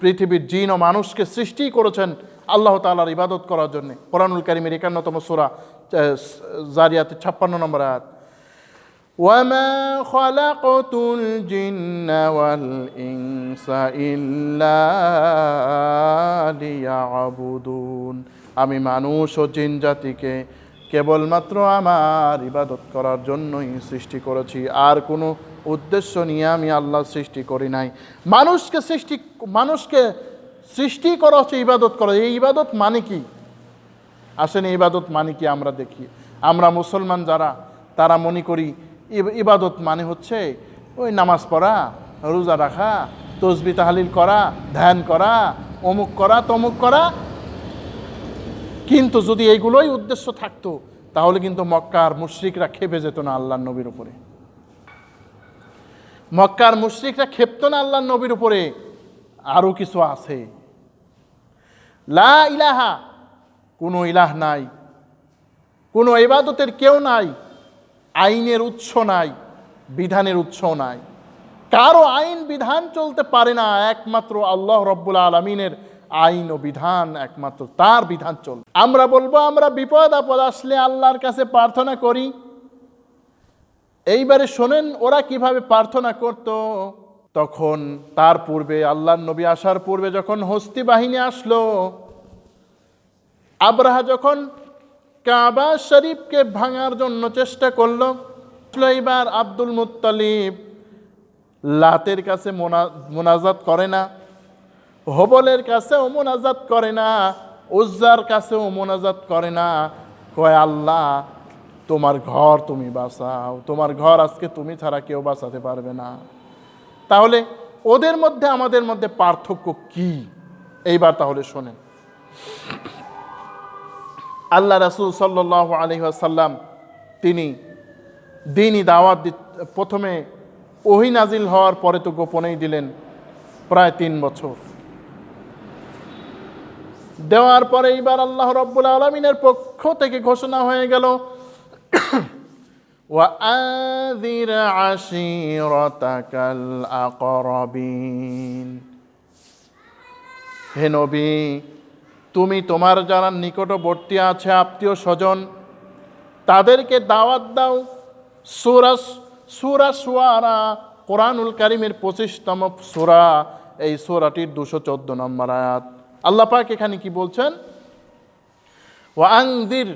পৃথিবীর জিন ও মানুষকে সৃষ্টি করেছেন আল্লাহ তাআলার ইবাদত করার জন্য। কোরআনুল কারীমের 51তম সূরা জারিয়াতের 56 নম্বর আয়াত, ওয়ামা খালাকতুল জিন্না ওয়াল ইনসা ইল্লা লিয়াবুদুন, আমি মানুষ ও জিন জাতিকে কেবলমাত্র আমার ইবাদত করার জন্যই সৃষ্টি করেছি, আর কোনো উদ্দেশ্য নিয়ে আমি আল্লাহ সৃষ্টি করি নাই। মানুষকে সৃষ্টি করা হচ্ছে ইবাদত করা। এই ইবাদত মানে কি? আসেন ইবাদত মানে কি আমরা দেখি। আমরা মুসলমান যারা, তারা মনে করি ইবাদত মানে হচ্ছে ওই নামাজ পড়া, রোজা রাখা, তসবিহ তাহলিল করা, ধ্যান করা, অমুক করা, তমুক করা। কিন্তু যদি এইগুলোই উদ্দেশ্য থাকতো তাহলে কিন্তু মক্কার মুশরিকরা খেপে যেত না আল্লাহর নবীর উপরে। মক্কার মুশরিকরা ক্ষেপ্ত না আল্লাহর নবীর উপরে। আরও কিছু আছে। লা ইলাহা, কোনো ইলাহ নাই, কোনো ইবাদতের কেউ নাই, আইনের উৎস নাই, বিধানের উৎস নাই, কারো আইন বিধান চলতে পারে না, একমাত্র আল্লাহ রব্বুল আলামিনের আইন ও বিধান, একমাত্র তার বিধান চল। আমরা বলবো আমরা বিপদ আপদ আসলে আল্লাহর কাছে প্রার্থনা করি। এইবারে শোনেন ওরা কিভাবে প্রার্থনা করত। তখন তার পূর্বে, আল্লাহর নবী আসার পূর্বে যখন হস্তি বাহিনী আসলো, আবরাহা যখন কাবা শরীফকে ভাঙার জন্য চেষ্টা করলো, এবার আব্দুল মুত্তালিব লাতের কাছে মোনাজাত করে না, হবলের কাছেও মোনাজাত করে না, উজ্জার কাছেও মোনাজাত করে না, কয় আল্লাহ তোমার ঘর তুমি বাঁচাও, তোমার ঘর আজকে তুমি ছাড়া কেউ বাঁচাতে পারবে না। তাহলে ওদের মধ্যে আমাদের মধ্যে পার্থক্য কি? এইবার তাহলে শোনেন। আল্লাহ রাসূল সাল্লাল্লাহু আলাইহি ওয়াসাল্লাম তিনি দ্বীনি দাওয়াত প্রথমে ওহী নাজিল হওয়ার পরে তো গোপনেই দিলেন, প্রায় 3 বছর দেওয়ার পরে এইবার আল্লাহ রাব্বুল আলামিনের পক্ষ থেকে ঘোষণা হয়ে গেল, ওয়াআযির আশীরাতাকাল আকরাবিন, হে নবী তুমি তোমার যারা নিকটবর্তী আছে আত্মীয় স্বজন তাদেরকে দাওয়াত দাও। সূরা শুআরা কোরআনুল কারীমের 25তম সূরা, এই সূরাটির 214 নম্বর আয়াত। আল্লাহ পাক এখানে কি বলছেন? ওয়াআনযির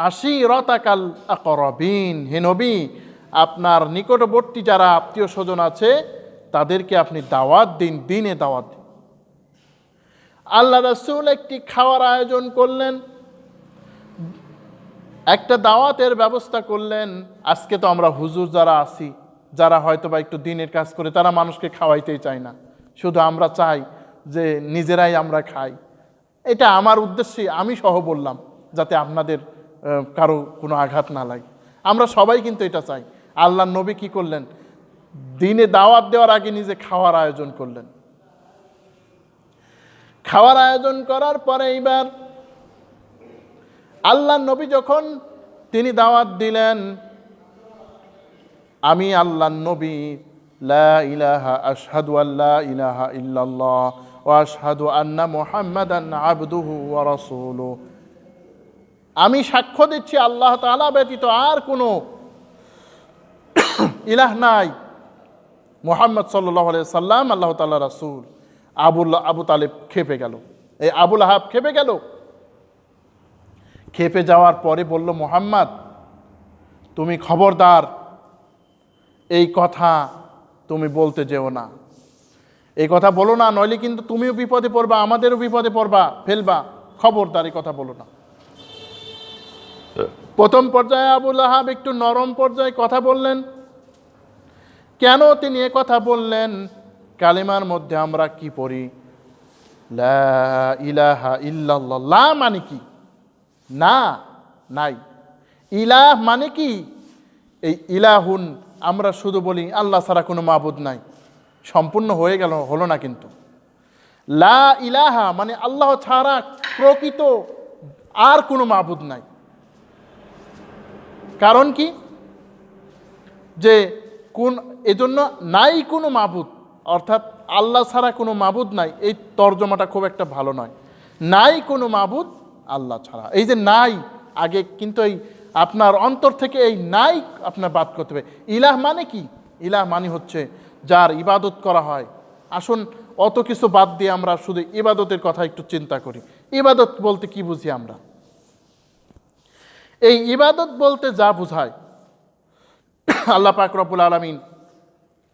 আশীরাতাকাল আকরাবিন, হে নবী আপনার নিকটবর্তী যারা আত্মীয় স্বজন আছে তাদেরকে আপনি দাওয়াত দিন, দ্বীনে দাওয়াত দিন। আল্লাহ রাসূল একটি খাওয়ার আয়োজন করলেন, একটা দাওয়াতের ব্যবস্থা করলেন। আজকে তো আমরা হুজুর যারা আছি, যারা হয়তো বা একটু দ্বীনের কাজ করে, তারা মানুষকে খাওয়াইতেই চায় না, শুধু আমরা চাই যে নিজেরাই আমরা খাই। এটা আমার উদ্দেশ্যে আমি সহ বললাম, যাতে আপনাদের কারো কোনো আঘাত না লাগে। আমরা সবাই কিন্তু এটা চাই। আল্লাহর নবী কি করলেন? দ্বীনে দাওয়াত দেওয়ার আগে নিজে খাওয়ার আয়োজন করলেন। খাওয়ার আয়োজন করার পরে এইবার আল্লাহর নবী যখন তিনি দাওয়াত দিলেন, আমি আল্লাহর নবী লা ইলাহা আশহাদু আল্লা ইলাহা ইল্লাল্লাহ ওয়া আশহাদু আন্না মুহাম্মাদান আবদুহু ওয়া রাসূলুহু, আমি সাক্ষ্য দিচ্ছি আল্লাহ তাআলা ব্যতীত আর কোনো ইলাহ নাই, মুহাম্মদ সাল্লাল্লাহু আলাইহি সাল্লাম আল্লাহ তাআলা রাসূল। আবু তালেব খেপে গেল, এই আবুল আহাব খেপে গেল। খেপে যাওয়ার পরে বলল, মুহাম্মদ তুমি খবরদার এই কথা তুমি বলতে যেও না, এই কথা বলো না, নইলে কিন্তু তুমিও বিপদে পড়বা, আমাদেরও বিপদে পড়বা, ফেলবা, খবরদার এই কথা বলো না। প্রথম পর্যায়ে আবুল আহাব একটু নরম পর্যায়ে কথা বললেন। কেন তিনি এ কথা বললেন? কালিমার মধ্যে আমরা কি পড়ি? লা ইলাহা ইল্লাল্লাহ। লা মানে কি? না, নাই। ইলাহ মানে কি? এই ইলাহুন আমরা শুধু বলি আল্লাহ ছাড়া কোনো মাবুদ নাই, সম্পূর্ণ হয়ে গেল, হলো না কিন্তু। লা ইলাহা মানে আল্লাহ ছাড়া প্রকৃত আর কোনো মাবুদ নাই। কারণ কি? যে এজন্য নাই কোনো মাবুদ, অর্থাৎ আল্লাহ ছাড়া কোনো মাবুদ নাই, এই তর্জমাটা খুব একটা ভালো নয়। নাই কোনো মাবুদ আল্লাহ ছাড়া, এই যে নাই, আগে কিন্তু এই আপনার অন্তর থেকে এই নাই আপনার বাদ করতে হবে। ইলাহ মানে কি? ইলাহ মানে হচ্ছে যার ইবাদত করা হয়। আসুন অত কিছু বাদ দিয়ে আমরা শুধু ইবাদতের কথা একটু চিন্তা করি। ইবাদত বলতে কি বুঝি আমরা? এই ইবাদত বলতে যা বোঝায়, আল্লাহ পাক রব্বুল আলামিন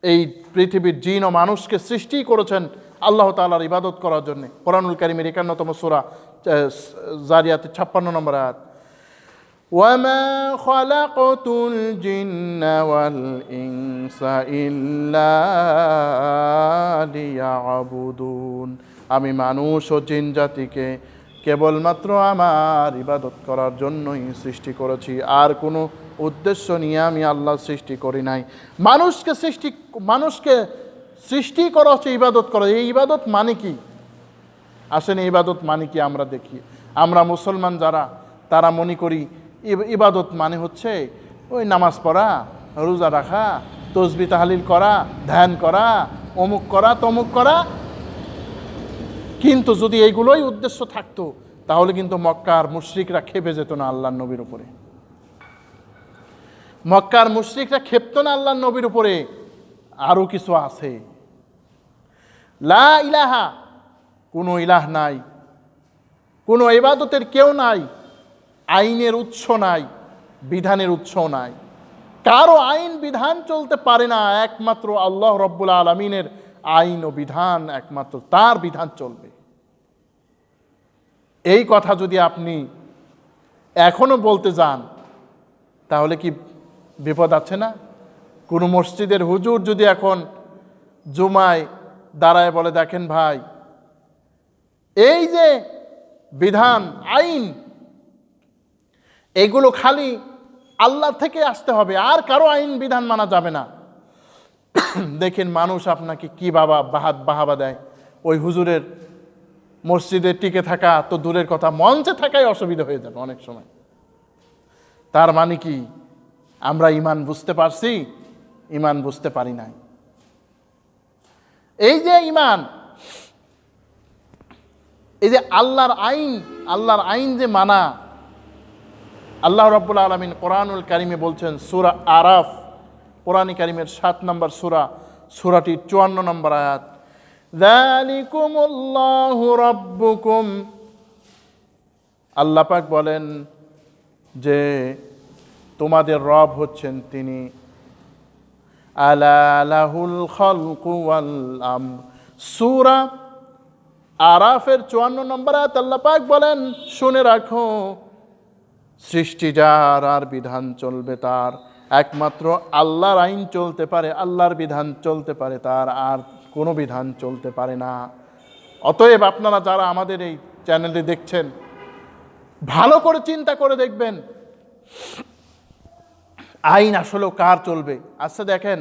এই পৃথিবীর জিন ও মানুষকে সৃষ্টি করেছেন আল্লাহ তাআলার ইবাদত করার জন্য। কোরআনুল কারীমের 51তম সূরা জারিয়াতে 56 নম্বর আয়াত, ওয়ামা খালাকতুল জিন্না ওয়াল ইনসা ইল্লা লিয়াবুদুন, আমি মানুষ ও জিন জাতিকে কেবলমাত্র আমার ইবাদত করার জন্যই সৃষ্টি করেছি, আর কোনো উদ্দেশ্য নিয়ে আমি আল্লাহ সৃষ্টি করি নাই। মানুষকে সৃষ্টি করা হচ্ছে ইবাদত করা। এই ইবাদত মানে কি? আসেন এই ইবাদত মানে কি আমরা দেখি। আমরা মুসলমান যারা, তারা মনে করি ইবাদত মানে হচ্ছে ওই নামাজ পড়া, রোজা রাখা, তসবিহ তাহলিল করা, ধ্যান করা, অমুক করা, তমুক করা। কিন্তু যদি এইগুলোই উদ্দেশ্য থাকতো, তাহলে কিন্তু মক্কার মুশরিকরা খেপে যেত না আল্লাহর নবীর উপরে। মক্কার মুশরিকরা ক্ষেপ্ত না আল্লাহর নবীর উপরে। আরও কিছু আছে। লা ইলাহা, কোনো ইলাহ নাই, কোনো ইবাদতের কেউ নাই, আইনের উৎস নাই, বিধানের উৎস নাই, কারো আইন বিধান চলতে পারে না, একমাত্র আল্লাহ রব্বুল আলামিনের আইন ও বিধান, একমাত্র তার বিধান চলবে। এই কথা যদি আপনি এখনো বলতে যান, তাহলে কি বিপদ আছে না? কোনো মসজিদের হুজুর যদি এখন জুমায় দাঁড়ায় বলে, দেখেন ভাই, এই যে বিধান আইন, এগুলো খালি আল্লাহ থেকে আসতে হবে, আর কারো আইন বিধান মানা যাবে না। দেখেন মানুষ আপনাকে কি বাহাবা দেয়। ওই হুজুরের মসজিদে টিকে থাকা তো দূরের কথা, মঞ্চে থাকাই অসুবিধা হয়ে যাবে অনেক সময়। তার মানে কি? আমরা ইমান বুঝতে পারছি? ইমান বুঝতে পারি নাই। এই যে ইমান, এই যে আল্লাহর আইন যে মানা, আল্লাহ রাব্বুল আলামিন কোরআনুল কারীমে বলছেন, সূরা আরাফ, কোরআন কারীমের 7 নম্বর সূরা, সূরাটির 54 নম্বর আয়াত, যালিকুমুল্লাহু রাব্বুকুম, আল্লাহ পাক বলেন যে তোমাদের রব হচ্ছেন তিনি, আলা লাহুল খালকু ওয়াল আমর। সূরা আরাফের 54 নম্বর আয়াত আল্লাহ পাক বলেন, শুনে রাখো, সৃষ্টি যার, আর বিধান চলবে তার। একমাত্র আল্লাহর আইন চলতে পারে, আল্লাহর বিধান চলতে পারে, তার আর কোনো বিধান চলতে পারে না। অতএব আপনারা যারা আমাদের এই চ্যানেলে দেখছেন, ভালো করে চিন্তা করে দেখবেন আইন আসলে কার চলবে। আচ্ছা দেখেন,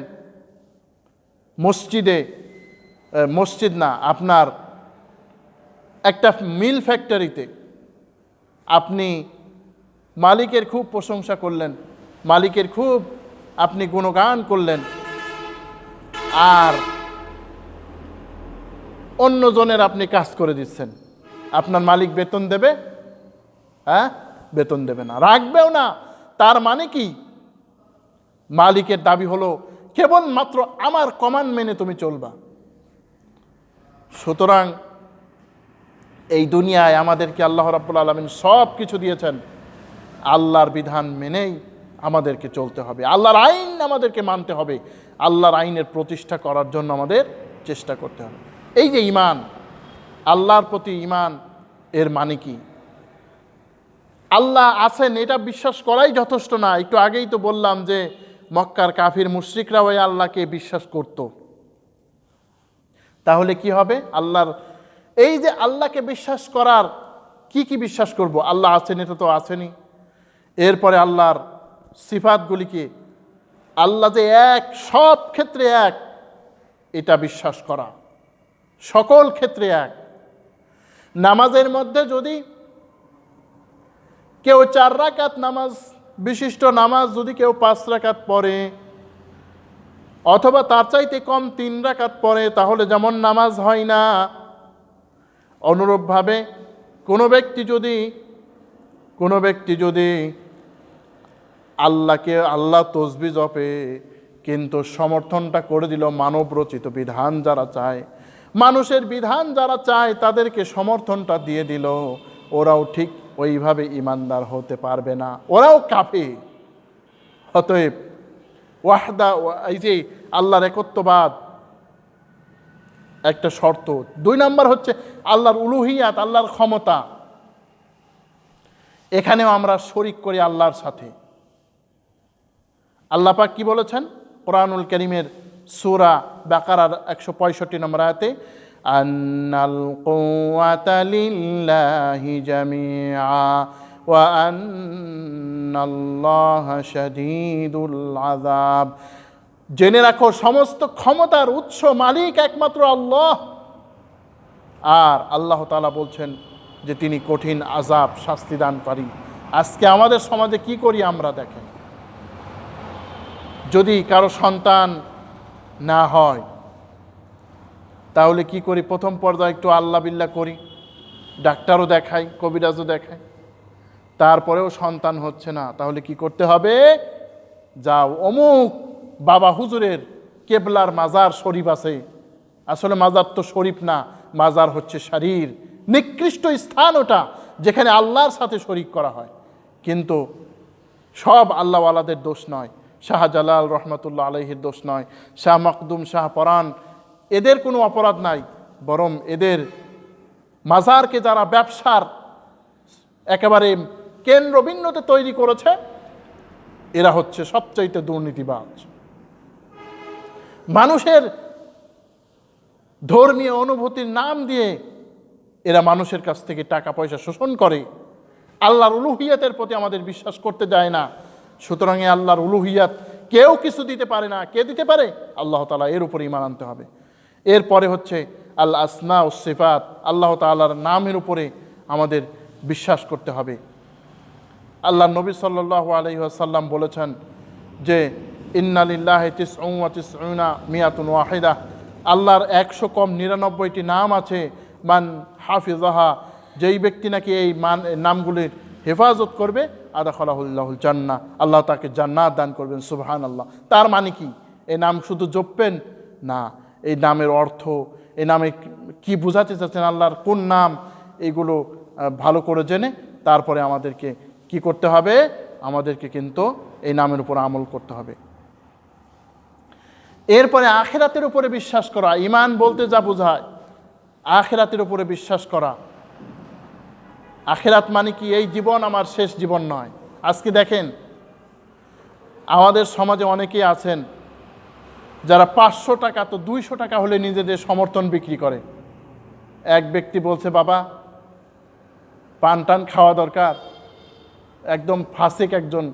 মসজিদ না, আপনার একটা মিল ফ্যাক্টরিতে আপনি মালিকের খুব প্রশংসা করলেন, মালিকের খুব আপনি গুণগান করলেন, আর অন্যজনের আপনি কাজ করে দিচ্ছেন, আপনার মালিক বেতন দেবে? হ্যাঁ, বেতন দেবে না, রাখবেও না। তার মানে কি? মালিকের দাবি হলো কেবলমাত্র আমার কমান্ড মেনে তুমি চলবা। সুতরাং এই দুনিয়ায় আমাদেরকে আল্লাহ রাব্বুল আলামিন সব কিছু দিয়েছেন, আল্লাহর বিধান মেনেই আমাদেরকে চলতে হবে, আল্লাহর আইন আমাদেরকে মানতে হবে, আল্লাহর আইনের প্রতিষ্ঠা করার জন্য আমাদের চেষ্টা করতে হবে। এই যে ঈমান, আল্লাহর প্রতি ঈমান, এর মানে কি? আল্লাহ আছেন এটা বিশ্বাস করাই যথেষ্ট না। একটু আগেই তো বললাম যে মক্কার কাফির মুশরিকরা ওই আল্লাহকে বিশ্বাস করত। তাহলে কি হবে? আল্লাহর এই যে আল্লাহকে বিশ্বাস করার কি কি বিশ্বাস করব? আল্লাহ আছেন, এটা তো আছেনই। এরপরে আল্লাহর সিফাতগুলিকে, আল্লাহ যে এক, সব ক্ষেত্রে এক, এটা বিশ্বাস করা, সকল ক্ষেত্রে এক। নামাজের মধ্যে যদি কেউ 4 রাকাত নামাজ বিশিষ্ট নামাজ যদি কেউ 5 রাকাত পড়ে, অথবা তার চাইতে কম 3 রাকাত পড়ে, তাহলে যেমন নামাজ হয় না, অনুরূপভাবে কোনো ব্যক্তি যদি আল্লাহ তসবিহ জপে, কিন্তু সমর্থনটা করে দিল মানব রচিত বিধান যারা চায়, মানুষের বিধান যারা চায় তাদেরকে সমর্থনটা দিয়ে দিল, ওরাও ঠিক ওইভাবে ইমানদার হতে পারবে না, ওরাও কাফের। অতএব এই যে আল্লাহর একত্ববাদ একটা শর্ত। 2 নম্বর হচ্ছে আল্লাহর উলুহিয়াত, আল্লাহর ক্ষমতা। এখানেও আমরা শরিক করি আল্লাহর সাথে। আল্লাহ পাক কি বলেছেন কোরআনুল কারীমের সূরা বাকারার 165 নম্বর আয়াতে, আন্নাল কুওয়াতা লিল্লাহি জামিআ ওয়া আন্নাল্লাহা শাদীদুল আযাব। জেনে রাখো সমস্ত ক্ষমতার উৎস মালিক একমাত্র আল্লাহ। আর আল্লাহ তাআলা বলছেন যে তিনি কঠিন আযাব শাস্তিদানকারী। আজকে আমাদের সমাজে কি করি আমরা দেখেন, যদি কারো সন্তান না হয় তাহলে কি করি, প্রথম পর্যায়ে একটু আল্লাহ বিল্লাহ করি, ডাক্তারও দেখাই, কবিরাজও দেখাই, তারপরেও সন্তান হচ্ছে না, তাহলে কি করতে হবে, যাও অমুক বাবা হুজুরের কেবলার মাজার শরীফ আছে। আসলে মাজার তো শরীফ না, মাজার হচ্ছে শরীর, নিকৃষ্ট স্থান ওটা, যেখানে আল্লাহর সাথে শরীক করা হয়। কিন্তু সব আল্লাহওয়ালাদের দোষ নয়, শাহজালাল রহমতুল্লাহ আলাইহির দোষ নয়, শাহ মখদুম, শাহ পরাণ, এদের কোনো অপরাধ নাই, বরং এদের মাজারকে যারা ব্যবসার একেবারে কেন্দ্রবিন্দুতে তৈরি করেছে, এরা হচ্ছে সবচাইতে দুর্নীতিবাজ। মানুষের ধর্মীয় অনুভূতির নাম দিয়ে এরা মানুষের কাছ থেকে টাকা পয়সা শোষণ করে, আল্লাহর উলুহিয়াতের প্রতি আমাদের বিশ্বাস করতে যায় না। সুতরাং আল্লাহর উলুহিয়াত কেউ কিছু দিতে পারে না, কে দিতে পারে, আল্লাহ তাআলা, এর উপর ঈমান আনতে হবে। এরপরে হচ্ছে আল আসনা ও সিফাত, আল্লাহ তাআলার নামের উপরে আমাদের বিশ্বাস করতে হবে। আল্লাহ নবী সাল্লাল্লাহু আলাইহি ওয়াসাল্লাম বলেছেন যে ইন্না লিল্লাহি তিসউন ওয়া তিসউনা মিয়াতুন ওয়াহিদা, আল্লাহর 100 কম 99টি নাম আছে। মান হাফিজাহা, যেই ব্যক্তি নাকি এই নামগুলির হেফাজত করবে, আদখালাহুল্লাহুল জান্নাহ, আল্লাহ তাকে জান্নাত দান করবেন। সুবহানাল্লাহ। তার মানে কি, এই নাম শুধু জপবেন না, এই নামের অর্থ, এই নামে কি বোঝাতে চাচ্ছেন, আল্লাহর কোন নাম, এগুলো ভালো করে জেনে তারপরে আমাদেরকে কি করতে হবে, আমাদেরকে কিন্তু এই নামের উপর আমল করতে হবে। এরপরে আখিরাতের উপরে বিশ্বাস করা, ঈমান বলতে যা বোঝায়, আখিরাতের উপরে বিশ্বাস করা। আখিরাত মানে কি, এই জীবন আমার শেষ জীবন নয়। আজকে দেখেন আমাদের সমাজে অনেকেই আছেন যারা 500 টাকা তো 200 টাকা হলে নিজেদের সমর্থন বিক্রি করে। এক ব্যক্তি বলছে, বাবা পান টান খাওয়া দরকার, একদম ফাসিক একজন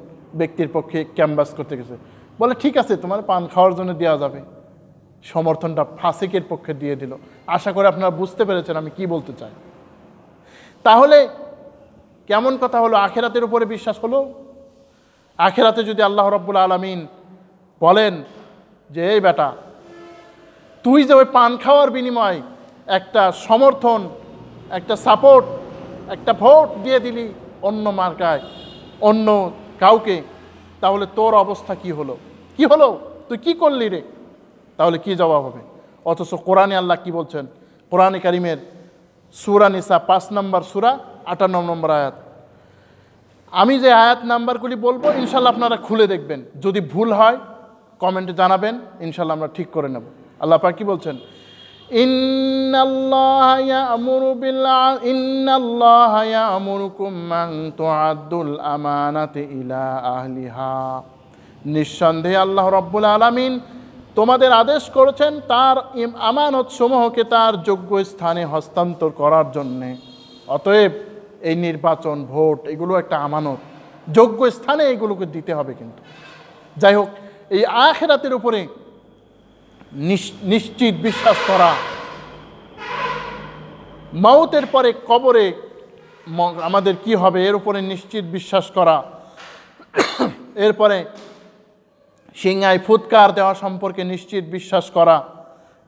ব্যক্তির পক্ষে ক্যানভাস করতে গেছে, বলে ঠিক আছে তোমার পান খাওয়ার জন্য দেওয়া যাবে। সমর্থনটা ফাসিকের পক্ষে দিয়ে দিল। আশা করি আপনারা বুঝতে পেরেছেন আমি কি বলতে চাই। তাহলে কেমন কথা হলো, আখিরাতের উপরে বিশ্বাস হলো। আখিরাতে যদি আল্লাহ রাব্বুল আলামিন বলেন যে এই বেটা, তুই যে ওই পান খাওয়ার বিনিময়ে একটা সমর্থন, একটা সাপোর্ট, একটা ভোট দিয়ে দিলি অন্য মার্কায়, অন্য কাউকে, তাহলে তোর অবস্থা কি হলো, কি হলো, তুই কি করলি রে, তাহলে কি জবাব হবে? অথচ কোরআনে আল্লাহ কি বলছেন, কোরআনে কারিমের সূরা নিসা 5 নম্বর সূরা 58 নম্বর আয়াত। আমি যে আয়াত নাম্বারগুলি বলবো ইনশাল্লাহ আপনারা খুলে দেখবেন, যদি ভুল হয় কমেন্টে জানাবেন, ইনশাল্লাহ আমরা ঠিক করে নেব। আল্লাহ পাক কি বলছেন, ইন্নাল্লাহা ইয়া'মুরুকুম আন তু'আদ্দুল আমানাতি ইলা আহলিহা, নিঃসন্দেহে আল্লাহ রাব্বুল আলামিন তোমাদের আদেশ করেছেন তার আমানত সমূহকে তার যোগ্য স্থানে হস্তান্তর করার জন্যে। অতএব এই নির্বাচন, ভোট, এগুলো একটা আমানত, যোগ্য স্থানে এগুলোকে দিতে হবে। কিন্তু যাই হোক, এই আখিরাতের উপরে নিশ্চিত বিশ্বাস করা, মওতের পরে কবরে আমাদের কি হবে এর উপরে নিশ্চিত বিশ্বাস করা, এরপরে সিংহায় ফুৎকার দেওয়া সম্পর্কে নিশ্চিত বিশ্বাস করা,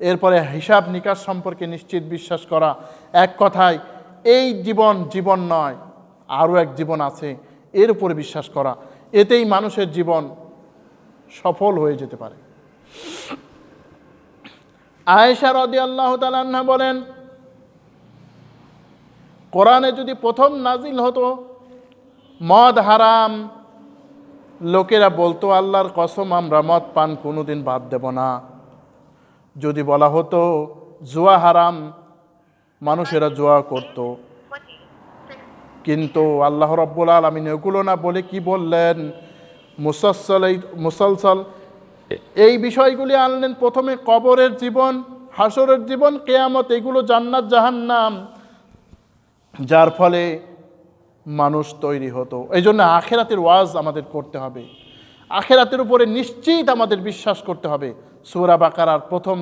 এরপরে হিসাব নিকাশ সম্পর্কে নিশ্চিত বিশ্বাস করা। এক কথায় এই জীবন জীবন নয়, আরও এক জীবন আছে, এর উপরে বিশ্বাস করা। এতেই মানুষের জীবন সফল হয়ে যেতে পারে। আয়েশা রাদিয়াল্লাহু তাআলা আনহা বলেন, কোরআনে যদি প্রথম নাজিল হতো মদ হারাম, লোকেরা বলতো আল্লাহর কসম আমরা মদ পান কোনোদিন বাদ দেব না। যদি বলা হতো জুয়া হারাম, মানুষেরা জুয়া করত। কিন্তু আল্লাহ রাব্বুল আলামিন এগুলো না বলে কি বললেন? মুসলসল এই বিষয়গুলি আনলেন। প্রথমে কবরের জীবন, হাসরের জীবন, কিয়ামত, এগুলো জান্নাত জাহান্নাম, যার ফলে মানুষ তৈরি হতো। এই জন্য আখেরাতের ওয়াজ আমাদের করতে হবে, আখেরাতের উপরে নিশ্চিত আমাদের বিশ্বাস করতে হবে। সূরা বাকারার প্রথম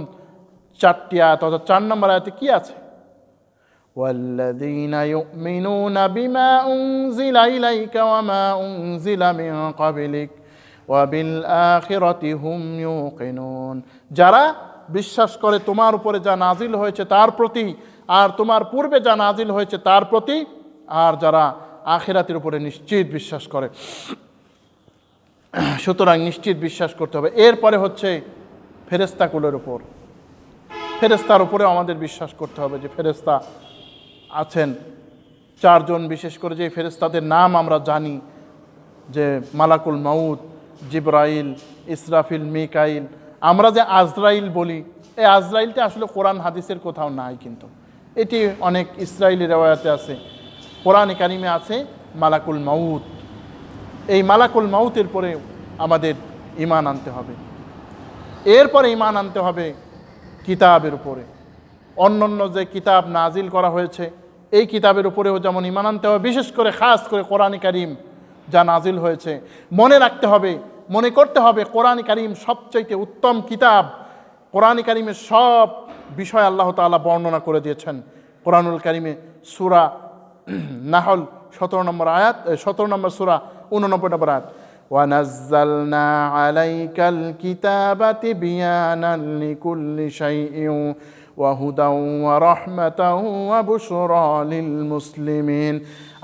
4টি আয়াত অর্থাৎ 4 নম্বর আয়াতে কি আছে? ওয়াল্লাযীনা ইউমিনুনা বিমা উনজিলা ইলাইকা ওয়া মা উনজিলা মিন ক্বাবলিক ওয়া বিল আখিরাতি হুম ইউকিনুন। যারা বিশ্বাস করে তোমার উপরে যা নাজিল হয়েছে তার প্রতি, আর তোমার পূর্বে যা নাজিল হয়েছে তার প্রতি, আর যারা আখিরাতের উপরে নিশ্চিত বিশ্বাস করে। সুতরাং নিশ্চিত বিশ্বাস করতে হবে। এরপরে হচ্ছে ফেরেশতাগুলোর উপর, ফেরেশতার উপরেও আমাদের বিশ্বাস করতে হবে যে ফেরেশতা আছেন 4 জন, বিশেষ করে যে ফেরেশতাদের নাম আমরা জানি, যে মালাকুল মাউত, জিবরাইল, ইসরাফিল, মিকাইল। আমরা যে আজরাইল বলি, এই আজরাইলটা আসলে কোরআন হাদিসের কোথাও নাই, কিন্তু এটি অনেক ইসরাইলি রেওয়ায়াতে আছে। কোরআনে কারিমে আছে মালাকুল মাউত। এই মালাকুল মাউতের পরে আমাদের ঈমান আনতে হবে। এরপরে ঈমান আনতে হবে কিতাবের উপরে, অন্যান্য যে কিতাব নাজিল করা হয়েছে এই কিতাবের উপরেও যেমন ঈমান আনতে হবে। বিশেষ করে খাস করে কোরআনে কারিম যা নাজিল হয়েছে মনে রাখতে হবে, মনে করতে হবে কোরআনে কারিম সবচাইতে উত্তম কিতাব। কোরআনে কারিমের সব বিষয় আল্লাহ তাআলা বর্ণনা করে দিয়েছেন কোরআনুল কারিমে। সূরা নাহল 17 নম্বর আয়াত, 17 নম্বর সূরা 89 নম্বর আয়াত, ওয়ানাজ্জালনা আলাইকাল কিতাবা তিবয়ানান লিকুল্লি শাইইন ওয়া হুদাও ওয়া রাহমাতাও ওয়া বুশরা লিল মুসলিমিন।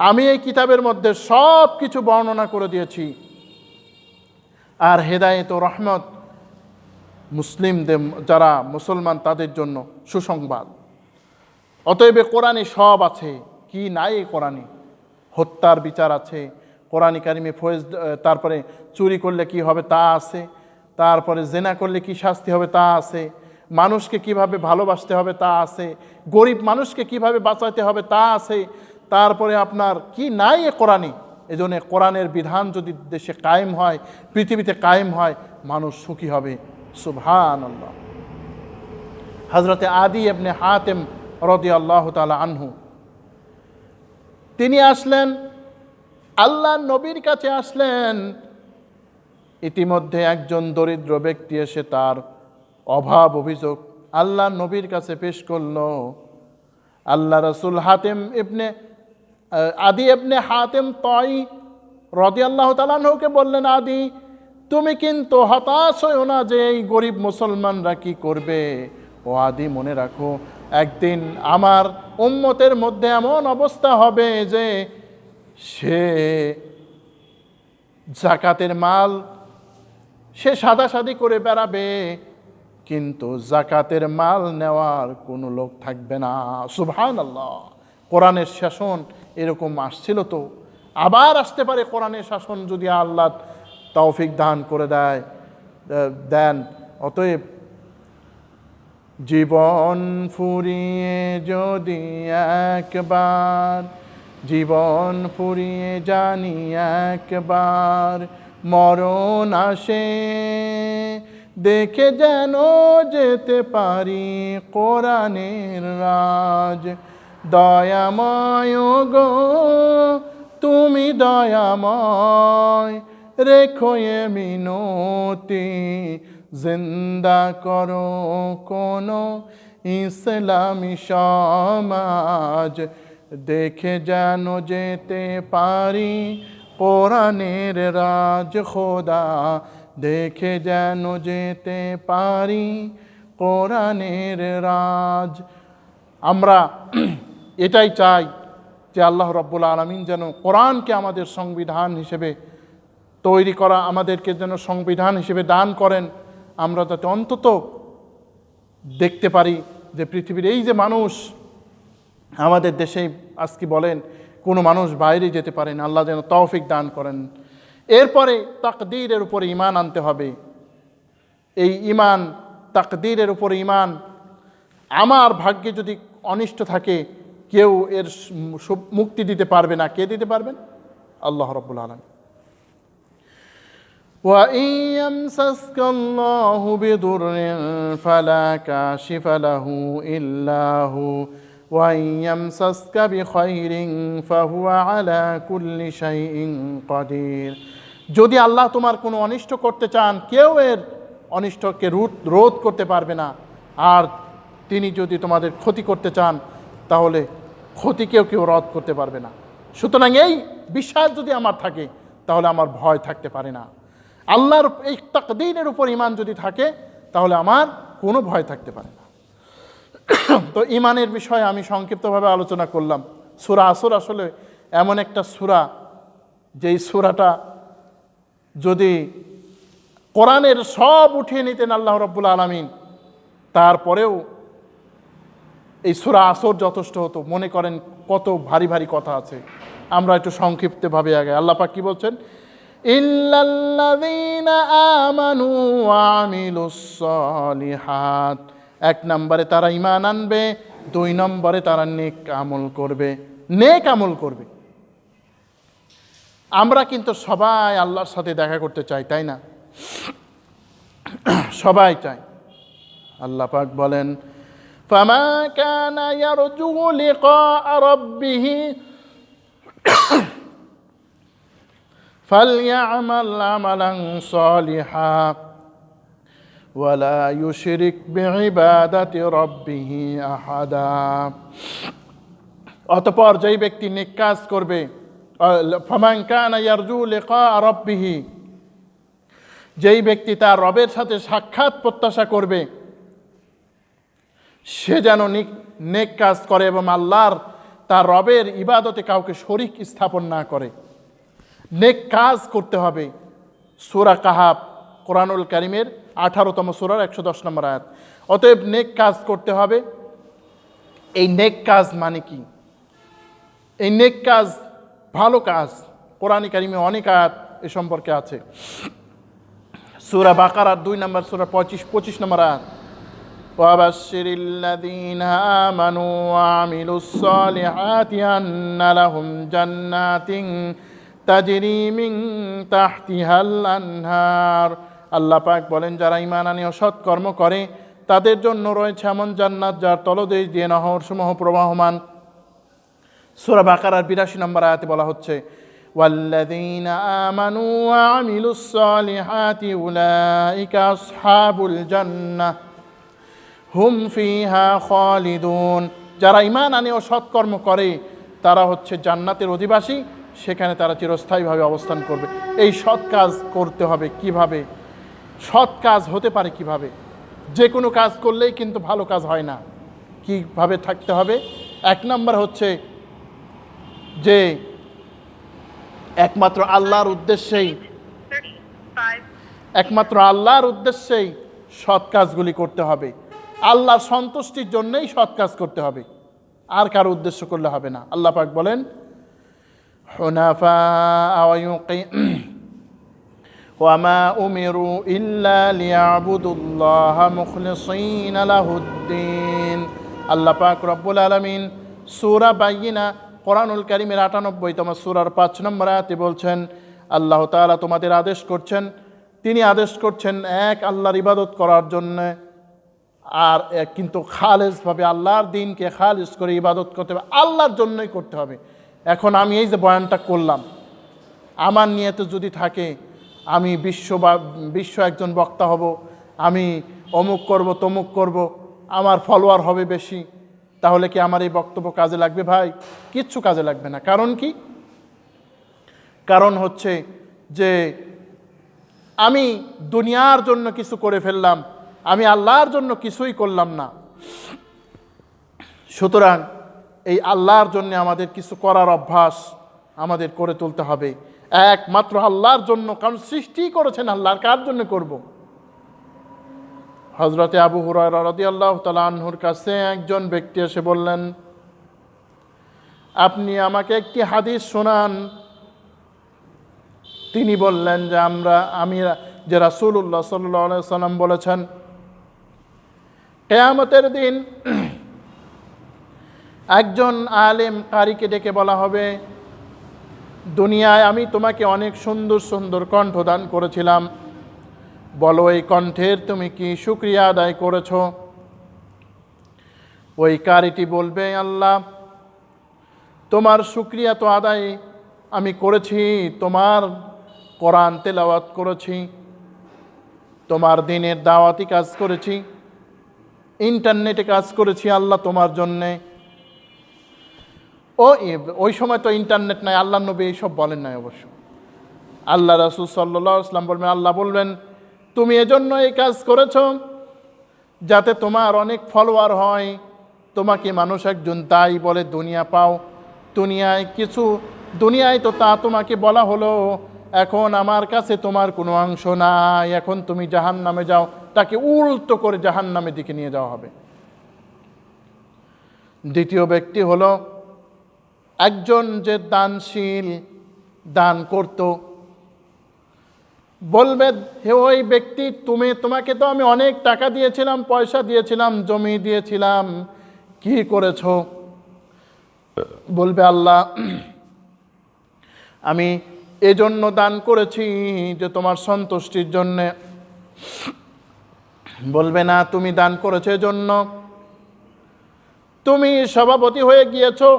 আমি এই কিতাবের মধ্যে সব কিছু বর্ণনা করে দিয়েছি, আর হেদায়েত ও রহমত মুসলিমদের, যারা মুসলমান তাদের জন্য সুসংবাদ। অতএব কোরআনে সব আছে, কি নাই এই কোরআনে? হত্যার বিচার আছে কোরআনে কারিমে, তারপরে চুরি করলে কি হবে তা আছে, তারপরে জেনা করলে কি শাস্তি হবে তা আছে, মানুষকে কিভাবে ভালোবাসতে হবে তা আছে, গরিব মানুষকে কিভাবে বাঁচাতে হবে তা আছে, তারপরে আপনার কি নাই এ কোরআনে। এজন্য কোরআনের বিধান যদি দেশে কায়েম হয়, পৃথিবীতে কায়েম হয়, মানুষ সুখী হবে। সুবহানাল্লাহ। হযরতে আদি ইবনে হাতেম রাদিয়াল্লাহু তাআলা আনহু, তিনি আসলেন আল্লাহ নবীর কাছে আসলেন। ইতিমধ্যে একজন দরিদ্র ব্যক্তি এসে তার অভাব অভিযোগ আল্লাহ নবীর কাছে পেশ করল। আল্লাহ রাসূল আদি ইবনে হাতেম তাই রাদিয়াল্লাহু তাআলা আনহুকে বললেন, আদি তুমি কিন্তু হতাশ হয়ো না যে এই গরিব মুসলমানরা কি করবে। ও আদি, মনে রাখো একদিন আমার উম্মতের মধ্যে এমন অবস্থা হবে যে সে জাকাতের মাল সে সাদাসাদি করে বেড়াবে, কিন্তু জাকাতের মাল নেওয়ার কোনো লোক থাকবে না। সুবহানাল্লাহ। কোরআনের শাসন এরকম আসছিল, তো আবার আসতে পারে কোরআনের শাসন যদি আল্লাহ তৌফিক দান করে দেন। অতএব জীবন ফুরিয়ে যদি একবার, জীবন ফুরিয়ে জানি একবার, মরণ আসে দেখে যেন যেতে পারি কোরআনের রাজ। দয়াময় গো তুমি দয়াময়, রেখো এ মিনতি, জিন্দা করো কোনো ইসলামী সমাজ, দেখে যেন যেতে পারি কোরআনের রাজ। খোদা দেখে যেন যেতে পারি কোরআনের রাজ। আমরা এটাই চাই যে আল্লাহ রাব্বুল আলামিন যেন কোরআনকে আমাদের সংবিধান হিসেবে তৈরি করা, আমাদেরকে যেন সংবিধান হিসেবে দান করেন। আমরা যাতে অন্তত দেখতে পারি যে পৃথিবীর এই যে মানুষ, আমাদের দেশেই আজকে বলেন কোনো মানুষ বাইরে যেতে পারেন, আল্লাহ যেন তৌফিক দান করেন। এরপরে তাকদীরের উপরে ঈমান আনতে হবে। এই ঈমান, তাকদীরের উপরে ঈমান, আমার ভাগ্যে যদি অনিষ্ট থাকে কেউ এর মুক্তি দিতে পারবে না। কে দিতে পারবেন? আল্লাহ রাব্বুল আলামিন। وَإِن يَمْسَسْكَ اللَّهُ بِضُرٍّ فَلَا كَاشِفَ لَهُ إِلَّا هُوَ وَإِن يَمْسَسْكَ بِخَيْرٍ فَهُوَ عَلَى كُلِّ شَيْءٍ قَدِيرٌ। যদি আল্লাহ তোমার কোনো অনিষ্ট করতে চান, কেউ এর অনিষ্টকে রোধ করতে পারবে না। আর তিনি যদি তোমাদের ক্ষতি করতে চান, তাহলে ক্ষতিকেও কেউ রোধ করতে পারবে না। সুতরাং এই বিশ্বাস যদি আমার থাকে, তাহলে আমার ভয় থাকতে পারে না। আল্লাহর এই তাকদীরের উপর ঈমান যদি থাকে, তাহলে আমার কোনো ভয় থাকতে পারে না। তো ঈমানের বিষয়ে আমি সংক্ষিপ্তভাবে আলোচনা করলাম। সূরা আসর আসলে এমন একটা সূরা, যেই সূরাটা যদি কোরআনের সব উঠিয়ে নিতেন আল্লাহ রাব্বুল আলামিন, তারপরেও এই সূরা আসর যথেষ্ট হতো। মনে করেন কত ভারী ভারী কথা আছে। আমরা একটু সংক্ষিপ্তভাবে আগে আল্লাহ পাক কি বলছেন? ইল্লাল্লাযীনা আমানু ওয়া আমিলুস সালিহাত। এক নম্বরে তারা ঈমান আনবে, দুই নম্বরে তারা নেক আমল করবে। নেক আমল করবে। আমরা কিন্তু সবাই আল্লাহর সাথে দেখা করতে চাই, তাই না? সবাই চাই। আল্লাহ পাক বলেন, ফামা কানা ইয়ারজু লিকা রাব্বিহি ফালইআমাল আমালান সালিহা ওয়ালা ইউশরিক বিইবাদাতি রাব্বিহি আহাদা। অতঃপর যেই ব্যক্তি নেক কাজ করবে, ফামান কানা ইয়ারজু লিকা রাব্বিহি, যেই ব্যক্তি তার রবের সাথে সাক্ষাৎ প্রত্যাশা করবে, সে যেন নেক কাজ করে এবং আল্লাহর, তার রবের ইবাদতে কাউকে শরীক স্থাপন না করে। নেক কাজ করতে হবে। সূরা কাহাফ, কোরআনুল কারীমের 18তম সূরার 110 নম্বর আয়াত। অতএব নেক কাজ করতে হবে। এই নেক কাজ মানে কি? এই নেক কাজ, ভালো কাজ, কোরআন কারীমে অনেক আয়াত এ সম্পর্কে আছে। সূরা বাকারার 2 নম্বর সূরা 25 নম্বর আয়াত, ওয়াবাশশিরিল্লাযীনা আমানু ওয়া আমিলুস সালিহাতি আন্না লাহুম জান্নাতিন তাজরি মিন তাহতিহাল আনহার। আল্লাহ পাক বলেন, যারা ঈমান আনে ও সৎকর্ম করে তাদের জন্য রয়েছে এমন জান্নাত যার তলদেশ দিয়ে নহরসমূহ প্রবাহমান। সূরা বাকারার 82 নম্বর আয়াতে বলা হচ্ছে, ওয়াল্লাযীনা আমানু ওয়া আমিলুস সালিহাতি উলাইকা আসহাবুল জান্নাহ হুম ফিহা খালিদুন। যারা ঈমান আনে ও সৎকর্ম করে তারা হচ্ছে জান্নাতের অধিবাসী, সেখানে তারা চিরস্থায়ীভাবে অবস্থান করবে। এই সৎ কাজ করতে হবে কিভাবে? সৎ কাজ হতে পারে কিভাবে? যে কোনো কাজ করলেই কিন্তু ভালো কাজ হয় না। কিভাবে থাকতে হবে? এক নম্বর হচ্ছে যে একমাত্র আল্লাহর উদ্দেশ্যেই সৎ কাজগুলি করতে হবে। আল্লাহর সন্তুষ্টির জন্যই সৎ কাজ করতে হবে, আর কারো উদ্দেশ্য করলে হবে না। আল্লাহ পাক বলেন, হুনাফা ওয়া মা উমিরু ইল্লা লিয়াবুদুল্লাহা মুখলিসিনা লাহুদ্দিন। আল্লাহ পাক রব্বুল আলামিন সূরা বাইয়িনা, কোরআনুল কারীমের ৯৮তম সূরার ৫ নম্বর আয়াতে বলছেন, আল্লাহ তাআলা তোমাদের আদেশ করছেন, তিনি আদেশ করছেন এক আল্লাহর ইবাদত করার জন্য, আর কিন্তু খালেসভাবে আল্লাহর দ্বীনকে খালেস করে ইবাদত করতে হবে, আল্লাহর জন্যই করতে হবে। এখন আমি এই যে বয়ানটা করলাম, আমার নিয়তে যদি থাকে আমি বিশ্ব একজন বক্তা হব, আমি অমুক করব তমুক করব, আমার ফলোয়ার হবে বেশি, তাহলে কি আমার এই বক্তব্য কাজে লাগবে? ভাই, কিচ্ছু কাজে লাগবে না। কারণ কি? কারণ হচ্ছে যে আমি দুনিয়ার জন্য কিছু করে ফেললাম, আমি আল্লাহর জন্য কিছুই করলাম না। সুতরাং এই আল্লাহর জন্য আমাদের কিছু করার অভ্যাস আমাদের করে তুলতে হবে, একমাত্র আল্লাহর জন্য। কারণ সৃষ্টি করেছেন আল্লাহর, কার জন্য করব? হযরতে আবু হুরায়রা রাদিয়াল্লাহু তাআলা আনহুর কাছে একজন ব্যক্তি এসে বললেন, আপনি আমাকে একটি হাদিস শোনান। তিনি বললেন যে রাসূলুল্লাহ সাল্লাল্লাহু আলাইহি ওয়াসাল্লাম বলেছেন, কিয়ামতের দিন একজন আলেম কারিকে ডেকে বলা হবে, দুনিয়ায় আমি তোমাকে অনেক সুন্দর সুন্দর কণ্ঠ দান করেছিলাম, বলো এই কণ্ঠের তুমি কি শুকরিয়া আদায় করেছো? ওই কারিটি বলবে, আল্লাহ তোমার শুকরিয়া তো আদায় আমি করেছি, তোমার কোরআন তেলাওয়াত করেছি, তোমার দ্বীনের দাওয়াতি কাজ করেছি, ইন্টারনেটে কাজ করেছি আল্লাহ তোমার জন্যে। ওই সময় তো ইন্টারনেট নাই, আল্লাহ নবী এইসব বলেন নাই অবশ্য। আল্লাহ রাসূল সাল্লাল্লাহু আলাইহি ওয়াসাল্লাম বলবেন, আল্লাহ বলবেন তুমি এজন্য এই কাজ করেছ যাতে তোমার অনেক ফলোয়ার হয়, তোমাকে মানুষ একজন তাই বলে দুনিয়া পাও। দুনিয়ায় তো তা তোমাকে বলা হলো, এখন আমার কাছে তোমার কোনো অংশ নাই, এখন তুমি জাহান্নামে যাও। তাকে উল্টো করে জাহান্নামের দিকে নিয়ে যাওয়া হবে। দ্বিতীয় ব্যক্তি হলো একজন যে দানশীল, দান করত, বলবে, হে ওই ব্যক্তি, তোমাকে তো আমি অনেক টাকা দিয়েছিলাম, পয়সা দিয়েছিলাম, জমি দিয়েছিলাম, কি করেছো? বলবে, আল্লাহ আমি এজন্য দান করেছি যে তোমার সন্তুষ্টির জন্যে। বলবে না, তুমি দান করেছো এজন্য তুমি সভাপতি হয়ে গিয়েছো,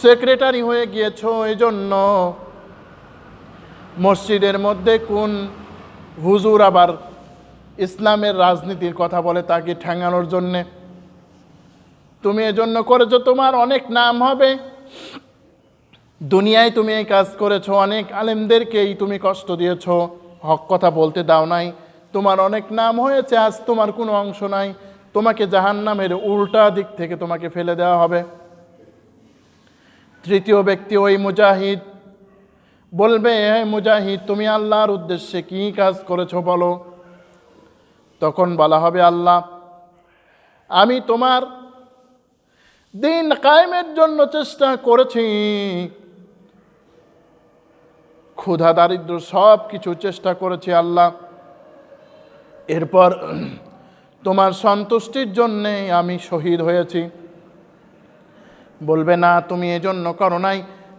সেক্রেটারি হয়ে গিয়েছো, এজন্য মসজিদের মধ্যে কোন হুজুর আবার ইসলামের রাজনীতির কথা বলে তাকে ঠ্যাঙানোর জন্যে তুমি এজন্য করেছো, তোমার অনেক নাম হবে। দুনিয়ায় তুমি এই কাজ করেছো, অনেক আলেমদেরকেই তুমি কষ্ট দিয়েছো, হক কথা বলতে দাও নাই, তোমার অনেক নাম হয়েছে, আজ তোমার কোনো অংশ নাই, তোমাকে জাহান্নামের উল্টা দিক থেকে তোমাকে ফেলে দেওয়া হবে। তৃতীয় ব্যক্তি ওই মুজাহিদ, বলবে, হে মুজাহিদ, তুমি আল্লাহর উদ্দেশ্যে কি কাজ করেছো বলো? তখন বলা হবে, আল্লাহ আমি তোমার দিন কায়েমের জন্য চেষ্টা করেছি, ক্ষুধা দারিদ্র সব কিছু চেষ্টা করেছি আল্লাহ, এরপর তোমার সন্তুষ্টির জন্যে আমি শহীদ হয়েছি। বলবে না, তুমি এজন্য করো নাই,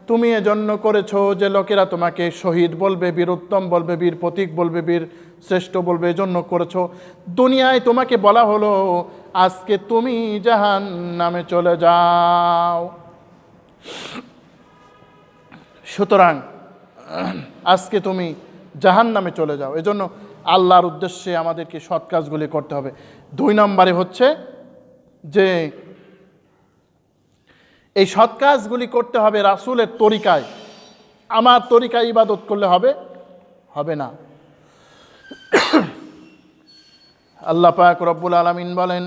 তুমি এজন্য করেছো যে লোকেরা তোমাকে শহীদ বলবে, বীর উত্তম বলবে, বীর প্রতীক বলবে, বীর শ্রেষ্ঠ বলবে, এজন্য করেছো। দুনিয়ায় তোমাকে বলা হলো আজকে তুমি জাহান্নামে চলে যাও। সুতরাং আজকে তুমি জাহান্নামে চলে যাও। এজন্য আল্লাহর উদ্দেশ্যে আমাদেরকে সৎ কাজগুলি করতে হবে। 2 নম্বরে হচ্ছে যে এই সৎ কাজগুলি করতে হবে রাসূলের তরিকায়। আমার তরিকায় ইবাদত করলে হবে না। আল্লাহ পাক রব্বুল আলামিন বলেন,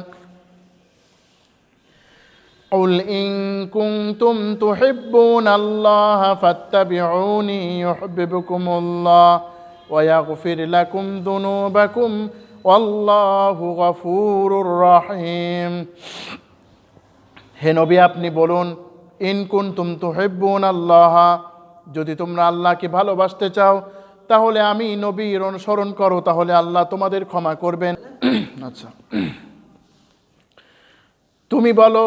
قُلْ إِن كُنتُمْ تُحِبُّونَ اللَّهَ فَاتَّبِعُونِي يُحْبِبْكُمُ اللَّهُ وَيَغْفِرْ لَكُمْ ذُنُوبَكُمْ وَاللَّهُ غَفُورٌ رَحِيمٌ। হে নবী, আপনি বলুন, ইন কুনতুম তুহিব্বুনা আল্লাহ, যদি তোমরা আল্লাহকে ভালোবাসতে চাও তাহলে আমি নবীর অনুসরণ করো, তাহলে আল্লাহ তোমাদের ক্ষমা করবেন। আচ্ছা, তুমি বলো,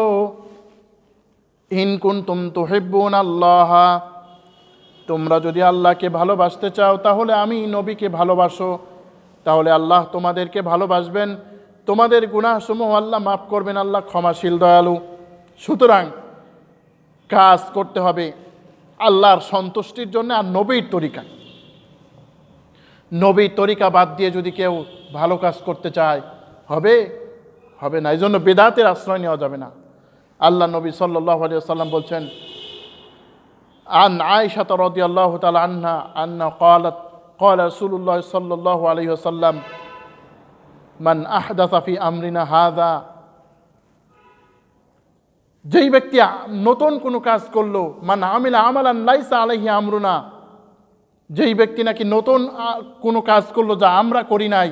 ইন কুনতুম তুহিব্বুনা আল্লাহ, তোমরা যদি আল্লাহকে ভালোবাসতে চাও তাহলে আমি নবীকে ভালোবাসো, তাহলে আল্লাহ তোমাদেরকে ভালোবাসবেন, তোমাদের গুনাহসমূহ আল্লাহ মাফ করবেন, আল্লাহ ক্ষমাশীল দয়ালু। সুতরাং কাজ করতে হবে আল্লাহর সন্তুষ্টির জন্য আর নবীর তরিকা। নবীর তরিকা বাদ দিয়ে যদি কেউ ভালো কাজ করতে চায় হবে না। এই জন্য বেদাতের আশ্রয় নেওয়া যাবে না। আল্লাহ নবী সাল্লাল্লাহু আলাইহি ওয়াসাল্লাম বলছেন, عن عائشة رضي الله تعالى عنها أن قالت قال رسول الله صلى الله عليه وسلم من أحدث في أمرنا هذا যেই ব্যক্তি নতুন কোনো কাজ করলো মান আমিলা আমালান লাইসা আলাইহি আমরুনা যেই ব্যক্তি নাকি নতুন কোনো কাজ করলো যা আমরা করি নাই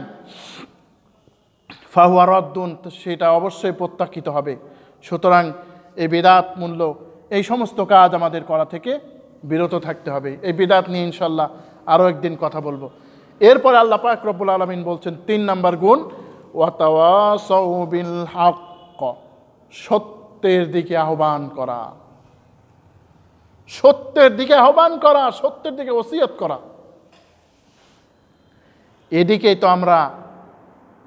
ফাহুয়া রাদ্দুন সেটা অবশ্যই প্রত্যাখ্যিত হবে। সুতরাং এই বিদআত মূল্য এই সমস্ত কাজ আমাদের করা থেকে বিরত থাকতে হবে। এই বিদআত নিয়ে ইনশাআল্লাহ আরও একদিন কথা বলবো। এরপর আল্লাহ পাক রব্বুল আলামিন বলছেন 3 নম্বর গুণ ওয়া তাওয়াসাউ বিল হক, সত্যের দিকে আহ্বান করা, সত্যের দিকে আহ্বান করা, সত্যের দিকে ওসিয়ত করা। এদিকেই তো আমরা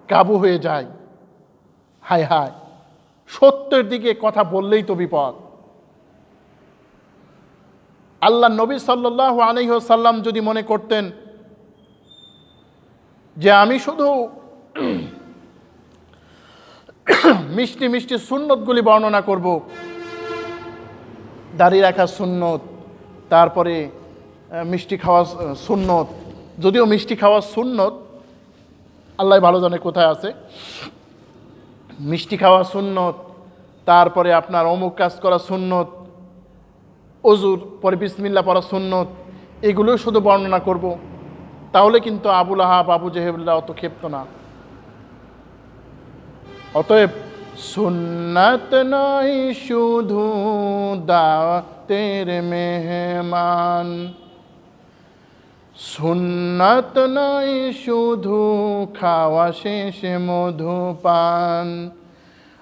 কাবু হয়ে যাই। হায় হায়, সত্যের দিকে কথা বললেই তো বিপদ। আল্লাহ নবী সাল্লাল্লাহু আলাইহি ওয়াসাল্লাম যদি মনে করতেন যে আমি শুধু মিষ্টি মিষ্টি সুন্নতগুলি বর্ণনা করব, দাড়ি রাখা সুন্নত, তারপরে মিষ্টি খাওয়া সুন্নত, যদিও মিষ্টি খাওয়া সুন্নত আল্লাহ ভালো জানে কোথায় আছে, মিষ্টি খাওয়া সুন্নত, তারপরে আপনার অমুক কাজ করা সুন্নত, অজুর পরে বিসমিল্লাহ পড়া সুন্নত, এগুলোও শুধু বর্ণনা করব, তাহলে কিন্তু আবুল আহাব আবু জেহেবুল্লাহ অত ক্ষেপ্ত না। অতএব সুন্নাত নয় শুধু দাওয়াতের মেহমান, সুন্নাত নয় শুধু খাওয়া শেষে মধুপান,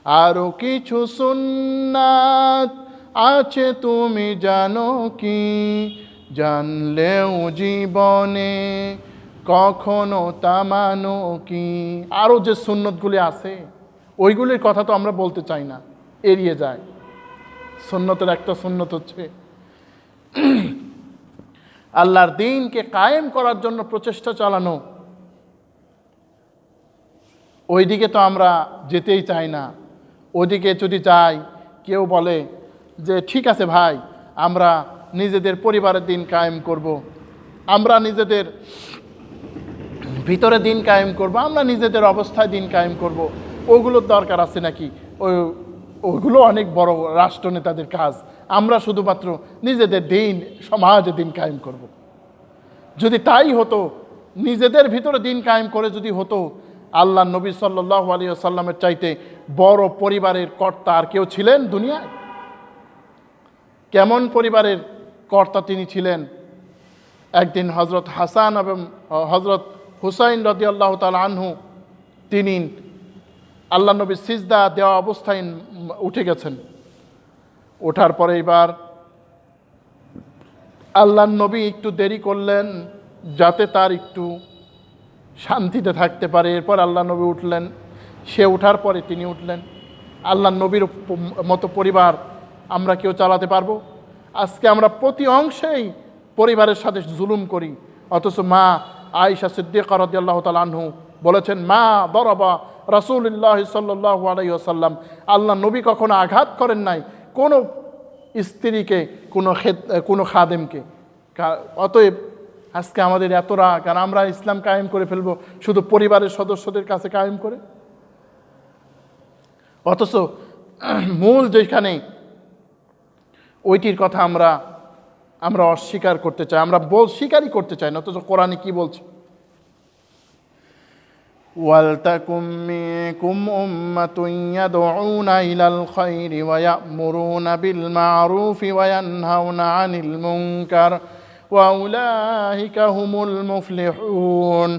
আরো কিছু সুন্নাত আছে তুমি জানো কি, জানলেও জীবনে কখনো তা মানো কি। আরও যে সুন্নতগুলি আছে ওইগুলির কথা তো আমরা বলতে চাই না, এড়িয়ে যায়। সুন্নতের একটা সুন্নত হচ্ছে আল্লাহর দ্বীনকে কায়েম করার জন্য প্রচেষ্টা চালানো, ওইদিকে তো আমরা যেতেই চাই না। ওইদিকে যদি যাই, কেউ বলে যে ঠিক আছে ভাই, আমরা নিজেদের পরিবারের দিন কায়েম করব, আমরা নিজেদের ভিতরে দিন কায়েম করব, আমরা নিজেদের অবস্থায় দিন কায়েম করব, ওগুলোর দরকার আছে নাকি? ওগুলো অনেক বড় রাষ্ট্রনেতাদের কাজ, আমরা শুধুমাত্র নিজেদের দিন সমাজে দিন কায়েম করব। যদি তাই হতো, নিজেদের ভিতরে দিন কায়েম করে যদি হতো, আল্লাহ নবী সাল্লাল্লাহু আলাইহি ওয়াসাল্লামের চাইতে বড় পরিবারের কর্তা আর কেউ ছিলেন দুনিয়ায়? কেমন পরিবারের কর্তা তিনি ছিলেন। একদিন হজরত হাসান এবং হজরত হুসাইন রাদিয়াল্লাহু তাআলা আনহু তিনি আল্লাহ নবীর সিজদা দেওয়া অবস্থায় উঠে গেছেন। ওঠার পরে এবার আল্লাহ নবী একটু দেরি করলেন যাতে তার একটু শান্তিতে থাকতে পারে। এরপর আল্লাহ নবী উঠলেন, সে ওঠার পরে তিনি উঠলেন। আল্লাহ নবীর মতো পরিবার আমরা কেউ চালাতে পারবো? আজকে আমরা প্রতি অংশেই পরিবারের সাথে জুলুম করি, অথচ মা আয়েশা সিদ্দিকা রাদিয়াল্লাহু তাআলা আনহু বলেছেন, মা দরাবা রাসূলুল্লাহ সাল্লাল্লাহু আলাইহি ওয়াসাল্লাম, আল্লাহ নবী কখনো আঘাত করেন নাই কোনো স্ত্রীকে, কোনো খাদেমকে। অতএব আজকে আমাদের এত রাগ, আর আমরা ইসলাম কায়েম করে ফেলবো শুধু পরিবারের সদস্যদের কাছে কায়েম করে, অথচ মূল যেখানে ওইটির কথা আমরা অস্বীকার করতে চাই, আমরা স্বীকারই করতে চাই না। অথচ কোরআনে কি বলছে? ওয়ালতাকুম মিনকুম উম্মাতুন ইয়াদউনা ইলাল খায়রি ওয়া ইয়া'মুরুনা বিল মা'রুফি ওয়া ইয়ানহাউনা আনিল মুনকার ওয়া উলাইকা হুমুল মুফলিহুন।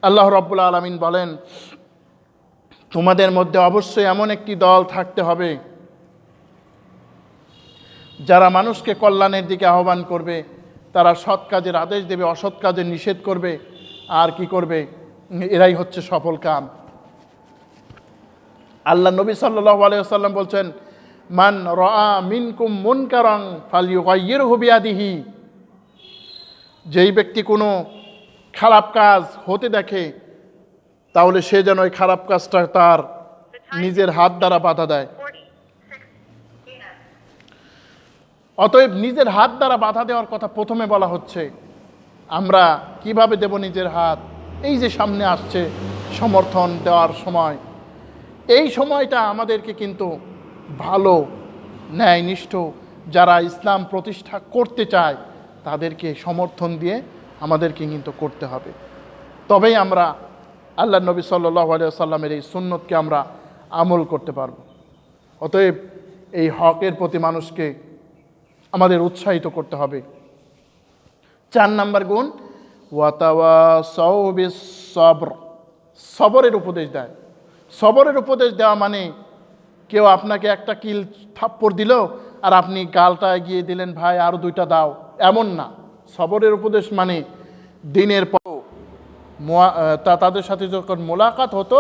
আল্লাহ রাব্বুল আলামিন বলেন, তোমাদের মধ্যে অবশ্যই এমন একটি দল থাকতে হবে যারা মানুষকে কল্যাণের দিকে আহ্বান করবে, তারা সৎ কাজের আদেশ দেবে, অসৎ কাজের নিষেধ করবে, আর কি করবে? এরাই হচ্ছে সফল কাম। আল্লাহ নবী সাল্লাল্লাহু আলাইহি ওয়াসাল্লাম বলছেন, মান রাআ মিনকুম মুনকারান ফালইউগাইয়িরহু বিয়াদিহি, যেই ব্যক্তি কোনো খারাপ কাজ হতে দেখে তাহলে সে যেন ওই খারাপ কাজটা তার নিজের হাত দ্বারা বাধা দেয়। অতএব নিজের হাত দ্বারা বাধা দেওয়ার কথা প্রথমে বলা হচ্ছে। আমরা কিভাবে দেব নিজের হাত? এই যে সামনে আসছে সমর্থন দেওয়ার সময়, এই সময়টা আমাদেরকে কিন্তু ভালো ন্যায়নিষ্ঠ যারা ইসলাম প্রতিষ্ঠা করতে চায় তাদেরকে সমর্থন দিয়ে আমাদেরকে কিন্তু করতে হবে। তবেই আমরা আল্লাহ নবী সাল্লাল্লাহু আলাইহি সাল্লামের এই সুন্নতকে আমরা আমল করতে পারব। অতএব এই হকের প্রতি মানুষকে আমাদের উৎসাহিত করতে হবে। 4 নাম্বার গুণ, ওয়াতাওয়াসাউ বিস-সবর, সবরের উপদেশ দেয়। সবরের উপদেশ দেওয়া মানে কেউ আপনাকে একটা কিল থাপ্পড় দিল আর আপনি গালটা এগিয়ে দিলেন, ভাই আরও 2টা দাও, এমন না। সবরের উপদেশ মানে দিনের পর তাদের সাথে যখন মোলাকাত হতো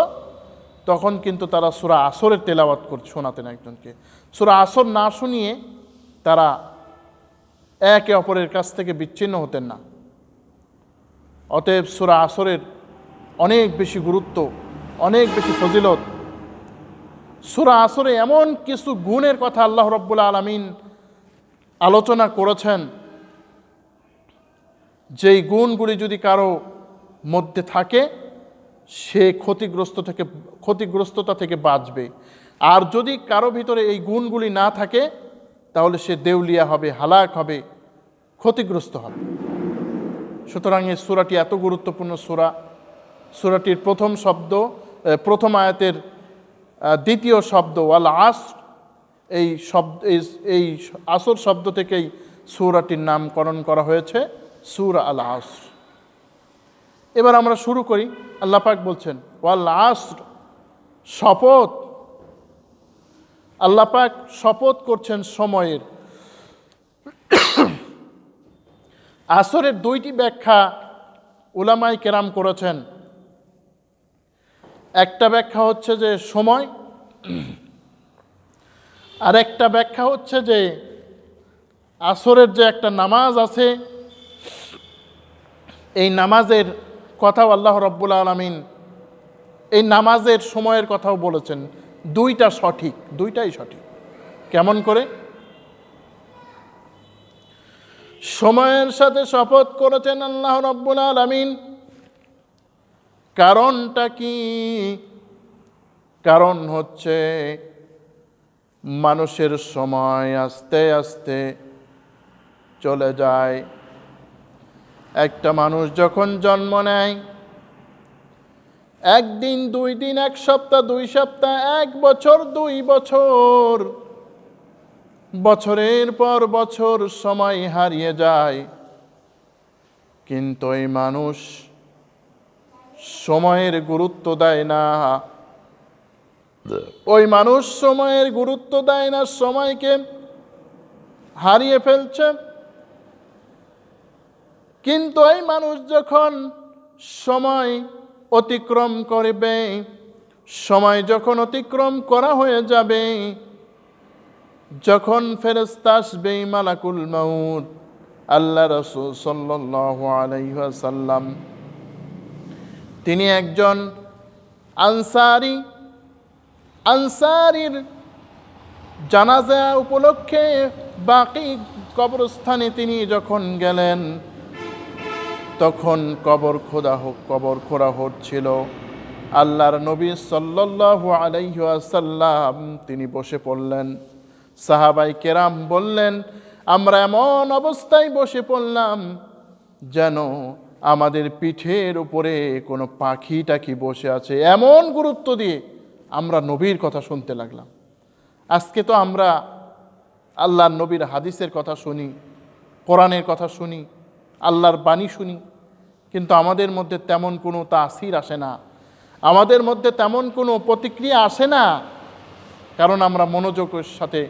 তখন কিন্তু তারা সূরা আসরের তেলাওয়াত করতে শোনাতেন একজনকে। সূরা আসর না শুনিয়ে তারা একে অপরের কাছ থেকে বিচ্ছিন্ন হতেন না। অতএব সূরা আসরের অনেক বেশি গুরুত্ব, অনেক বেশি ফজিলত। সূরা আসরে এমন কিছু গুণের কথা আল্লাহ রাব্বুল আলামিন আলোচনা করেছেন, যেই গুণগুলি যদি কারো মধ্যে থাকে সে ক্ষতিগ্রস্ততা থেকে বাঁচবে। আর যদি কারো ভিতরে এই গুণগুলি না থাকে তাহলে সে দেউলিয়া হবে, হালাক হবে, ক্ষতিগ্রস্ত হবে। সুতরাং এই সূরাটি এত গুরুত্বপূর্ণ সূরা। সূরাটির প্রথম আয়াতের দ্বিতীয় শব্দ ওয়াল আসর, এই আসর শব্দ থেকেই সূরাটির নামকরণ করা হয়েছে সূরা আল আসর। এবার আমরা শুরু করি। আল্লাহ পাক বলছেন ওয়াল আসর, শপথ। আল্লাহ পাক শপথ করছেন সময়ের। আসরের 2টি ব্যাখ্যা উলামায়ে কেরাম করেছেন। একটা ব্যাখ্যা হচ্ছে যে সময়, আর একটা ব্যাখ্যা হচ্ছে যে আসরের যে একটা নামাজ আছে এই নামাজের কথাও আল্লাহ রাব্বুল আলামিন এই নামাজের সময়ের কথাও বলেছেন। দুইটাই সঠিক। কেমন করে? সময়ের সাথে শপথ করেছেন আল্লাহ রাব্বুল আলামিন। কারণটা কি? কারণ হচ্ছে মানুষের সময় আস্তে আস্তে চলে যায়। একটা মানুষ যখন জন্ম নেয়, 1 দিন 2 দিন, 1 সপ্তাহ 2 সপ্তাহ, 1 বছর 2 বছর, বছরের পর বছর সময় হারিয়ে যায়। কিন্তু এই মানুষ সময়ের গুরুত্ব দেয় না। ওই মানুষ সময়ের গুরুত্ব দেয় না, সময়কে হারিয়ে ফেলছে। কিন্তু এই মানুষ যখন সময় অতিক্রম করবে, সময় যখন অতিক্রম করা হয়ে যাবে, যখন ফেরেশতা আসবে মালাকুল মাউত, আল্লাহ রাসূল সাল্লাল্লাহু আলাইহি ওয়াসাল্লাম তিনি একজন আনসারীর জানাজা উপলক্ষে বাকি কবরস্থানে তিনি যখন গেলেন তখন কবর খোঁড়া হচ্ছিল। আল্লাহর নবী সাল্লাল্লাহু আলাইহি ওয়াসাল্লাম তিনি বসে পড়লেন। সাহাবাই কেরাম বললেন, আমরা এমন অবস্থায় বসে পড়লাম যেন আমাদের পিঠের উপরে কোনো পাখিটাকি বসে আছে। এমন গুরুত্ব দিয়ে আমরা নবীর কথা শুনতে লাগলাম। আজকে তো আমরা আল্লাহর নবীর হাদিসের কথা শুনি, কোরআনের কথা শুনি, আল্লাহর বাণী শুনি, কিন্তু আমাদের মধ্যে তেমন কোনো তাসির আসে না, আমাদের মধ্যে তেমন কোনো প্রতিক্রিয়া আসে না, কারণ আমরা মনোযোগের সাথে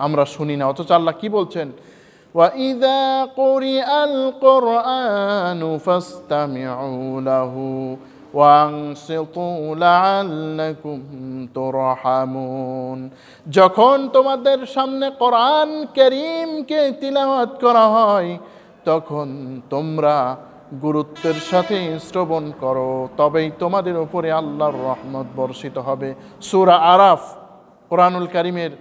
আমরা শুনি না। অথচ আল্লাহ কি বলছেন? وَإِذَا قُرِئَ الْقُرْآنُ فَاسْتَمِعُوا لَهُ وَأَنصِتُوا لَعَلَّكُمْ تُرْحَمُونَ। যখন তোমাদের সামনে কোরআন কারীমকে তিলাওয়াত করা হয় তখন তোমরা গুরুত্বের সাথে শ্রবণ করো, তবেই তোমাদের উপরে আল্লাহর রহমত বর্ষিত হবে। সূরা আরাফ, কোরআনুল কারীমের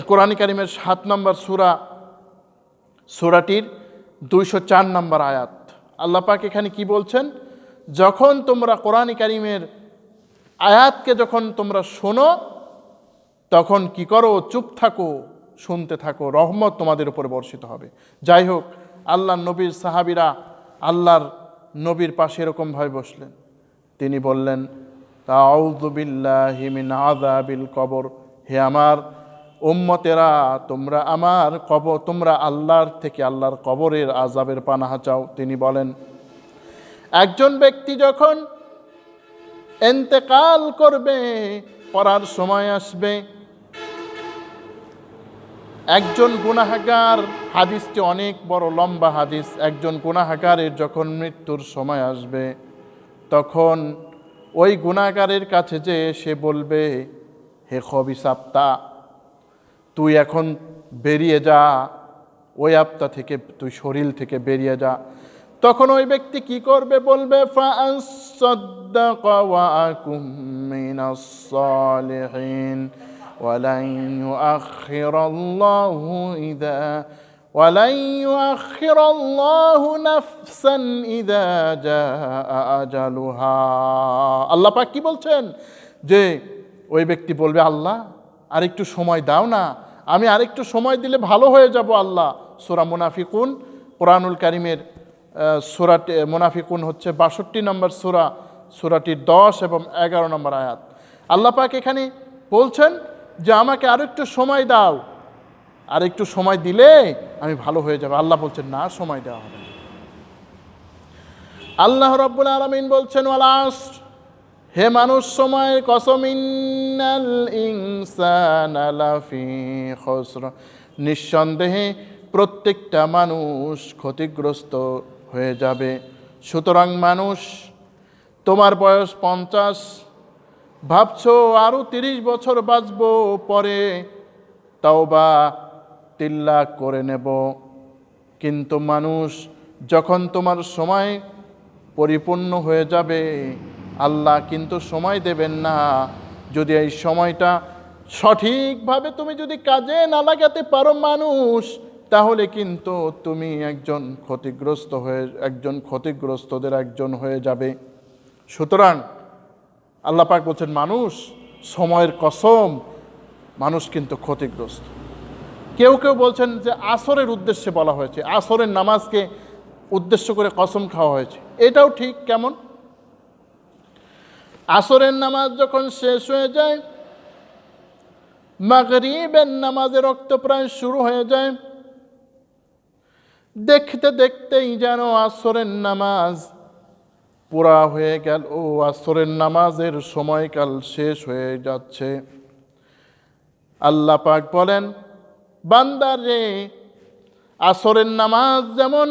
কোরআন কারীমের 7 নম্বর সূরাটির 204 নম্বর আয়াত। আল্লাহ পাক এখানে কি বলছেন? যখন তোমরা কোরআন কারীমের আয়াতকে যখন তোমরা শোনো, তখন কি করো? চুপ থাকো, শুনতে থাকো, রহমত তোমাদের উপরে বর্ষিত হবে। যাই হোক, আল্লাহর নবীর সাহাবীরা আল্লাহর নবীর পাশে এরকমভাবে বসলেন। তিনি বললেন, আউযু বিল্লাহি মিন আযাবিল কবর, হে আমার উম্মতেরা, তোমরা আল্লাহর থেকে, আল্লাহর কবরের আযাবের পানাহা চাও। তিনি বলেন, একজন ব্যক্তি যখন ইন্তেকাল করবে, পড়ার সময় আসবে, একজন গুনাহগার, হাদিসটি অনেক বড় লম্বা হাদিস, একজন গুনাহগারের যখন মৃত্যুর সময় আসবে, তখন ওই গুনাহগারের কাছে যে সে বলবে, হে খবিসাপ্তা, তুই এখন বেরিয়ে যা, ওই আপ্তা থেকে, তুই শরীর থেকে বেরিয়ে যা। তখন ওই ব্যক্তি কি করবে? বলবে, ফাআসাদ্দাকা ওয়া আকুম মিনাস সালিহিন ওয়ালান ইউআখিরাল্লাহু নাফসান ইযা জাআ আজালুহা। আল্লাহ পাক কি বলছেন? যে ওই ব্যক্তি বলবে, আল্লাহ আরেকটু সময় দাও না, আমি আরেকটু সময় দিলে ভালো হয়ে যাব আল্লাহ। সূরা মুনাফিকুন, কোরআনুল কারীমের সূরাটি মুনাফিকুন হচ্ছে 62 নম্বর সূরাটির 10 এবং 11 নম্বর আয়াত। আল্লাহ পাক এখানে বলছেন যে আমাকে আরেকটু সময় দাও, আরেকটু সময় দিলে আমি ভালো হয়ে যাব। আল্লাহ বলছেন না, সময় দেওয়া হবে না। আল্লাহ রাব্বুল আলামিন বলছেন, ওয়াল আসর, হে মানুষ, সময়ের কসম, ইন্নাল ইনসানা লাফি খুসর, নিঃসন্দেহে প্রত্যেকটা মানুষ ক্ষতিগ্রস্ত হয়ে যাবে। সুতরাং মানুষ, তোমার বয়স 50, ভাবছো আরও 30 বছর বাঁচবো, পরে তাওবা 3 লাখ করে নেব। কিন্তু মানুষ, যখন তোমার সময় পরিপূর্ণ হয়ে যাবে, আল্লাহ কিন্তু সময় দেবেন না। যদি এই সময়টা সঠিকভাবে তুমি যদি কাজে না লাগাতে পারো মানুষ, তাহলে কিন্তু তুমি একজন ক্ষতিগ্রস্তদের একজন হয়ে যাবে। সুতরাং আল্লাহ পাক বলছেন, মানুষ, সময়ের কসম, মানুষ কিন্তু ক্ষতিগ্রস্ত। কেউ কেউ বলছেন যে আসরের উদ্দেশ্যে বলা হয়েছে, আসরের নামাজকে উদ্দেশ্য করে কসম খাওয়া হয়েছে। এটাও ঠিক। কেমন? আসরের নামাজ যখন শেষ হয়ে যায়, মাগরিবের নামাজের রক্ত প্রায় শুরু হয়ে যায়, দেখতে দেখতেই যেন আসরের নামাজ পুরা হয়ে গেল, আসরের নামাজের সময়কাল শেষ হয়ে যাচ্ছে। আল্লাহ পাক বলেন, বান্দারে, আসরের নামাজ যেমন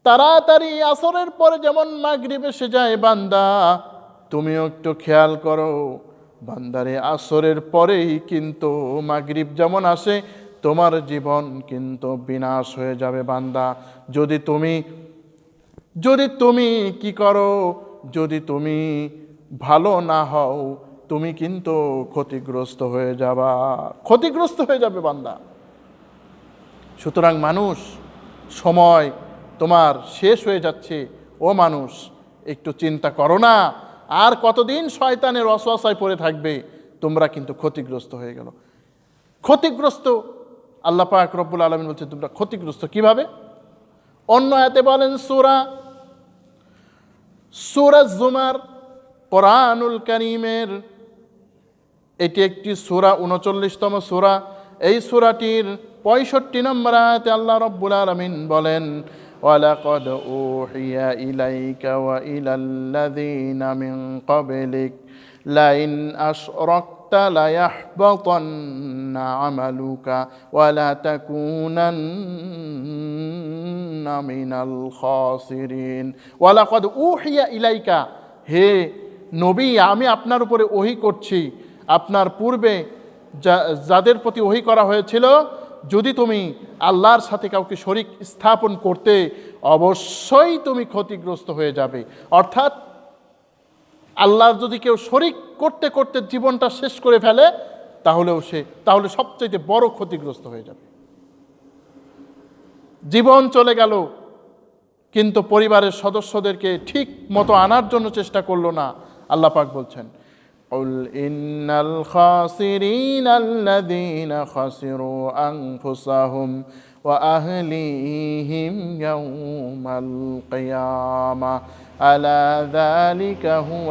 তাড়াতাড়ি, আসরের পরে যেমন মাগরিব এসে যায়, বান্দা তুমিও একটু খেয়াল করো, বান্দারে, আসরের পরেই কিন্তু মাগরিব যেমন আসে, তোমার জীবন কিন্তু বিনাশ হয়ে যাবে বান্দা। যদি তুমি কি করো, যদি তুমি ভালো না হও, তুমি কিন্তু ক্ষতিগ্রস্ত হয়ে যাবে বান্দা। সুতরাং মানুষ, সময় তোমার শেষ হয়ে যাচ্ছে। ও মানুষ, একটু চিন্তা করো না, আর কতদিন শয়তানের ওয়াসওয়াসায় পড়ে থাকবে? তোমরা কিন্তু ক্ষতিগ্রস্ত হয়ে গেল। ক্ষতিগ্রস্ত, আল্লাহ পাক রব্বুল আলামিন বলছেন তোমরা ক্ষতিগ্রস্ত কিভাবে? অন্য আয়াতে বলেন, সূরা জুমার, কোরআনুল কারীমের এটি একটি সূরা, 39তম সূরা। এই সূরাটির 65 নম্বর আয়াতে আল্লাহ রব্বুল আলামিন বলেন, ওয়ালাকাদ উহিয়া ইলাইকা ওয়া ইলাল্লাযীনা মিন ক্বাবলিক লাইন আশরাকতা লায়াহবাতান্না আমালুকা ওয়া লাতাকুনান্না মিনাল খাসিরিন। ওয়ালাকাদ উহিয়া ইলাইকা, হে নবী, আমি আপনার উপরে ওহী করছি, আপনার পূর্বে যাদের প্রতি ওহী করা হয়েছিল, যদি তুমি আল্লাহর সাথে কাউকে শরীক স্থাপন করতে, অবশ্যই তুমি ক্ষতিগ্রস্ত হয়ে যাবে। অর্থাৎ আল্লাহর যদি কেউ শরীক করতে করতে জীবনটা শেষ করে ফেলে, তাহলে সবচেয়ে বড় ক্ষতিগ্রস্ত হয়ে যাবে। জীবন চলে গেল, কিন্তু পরিবারের সদস্যদেরকে ঠিক মতো আনার জন্য চেষ্টা করলো না। আল্লাহ পাক বলছেন, قل إن الخاسرين الذين خسروا أنفسهم وأهليهم يوم القيامة ألا ذلك هو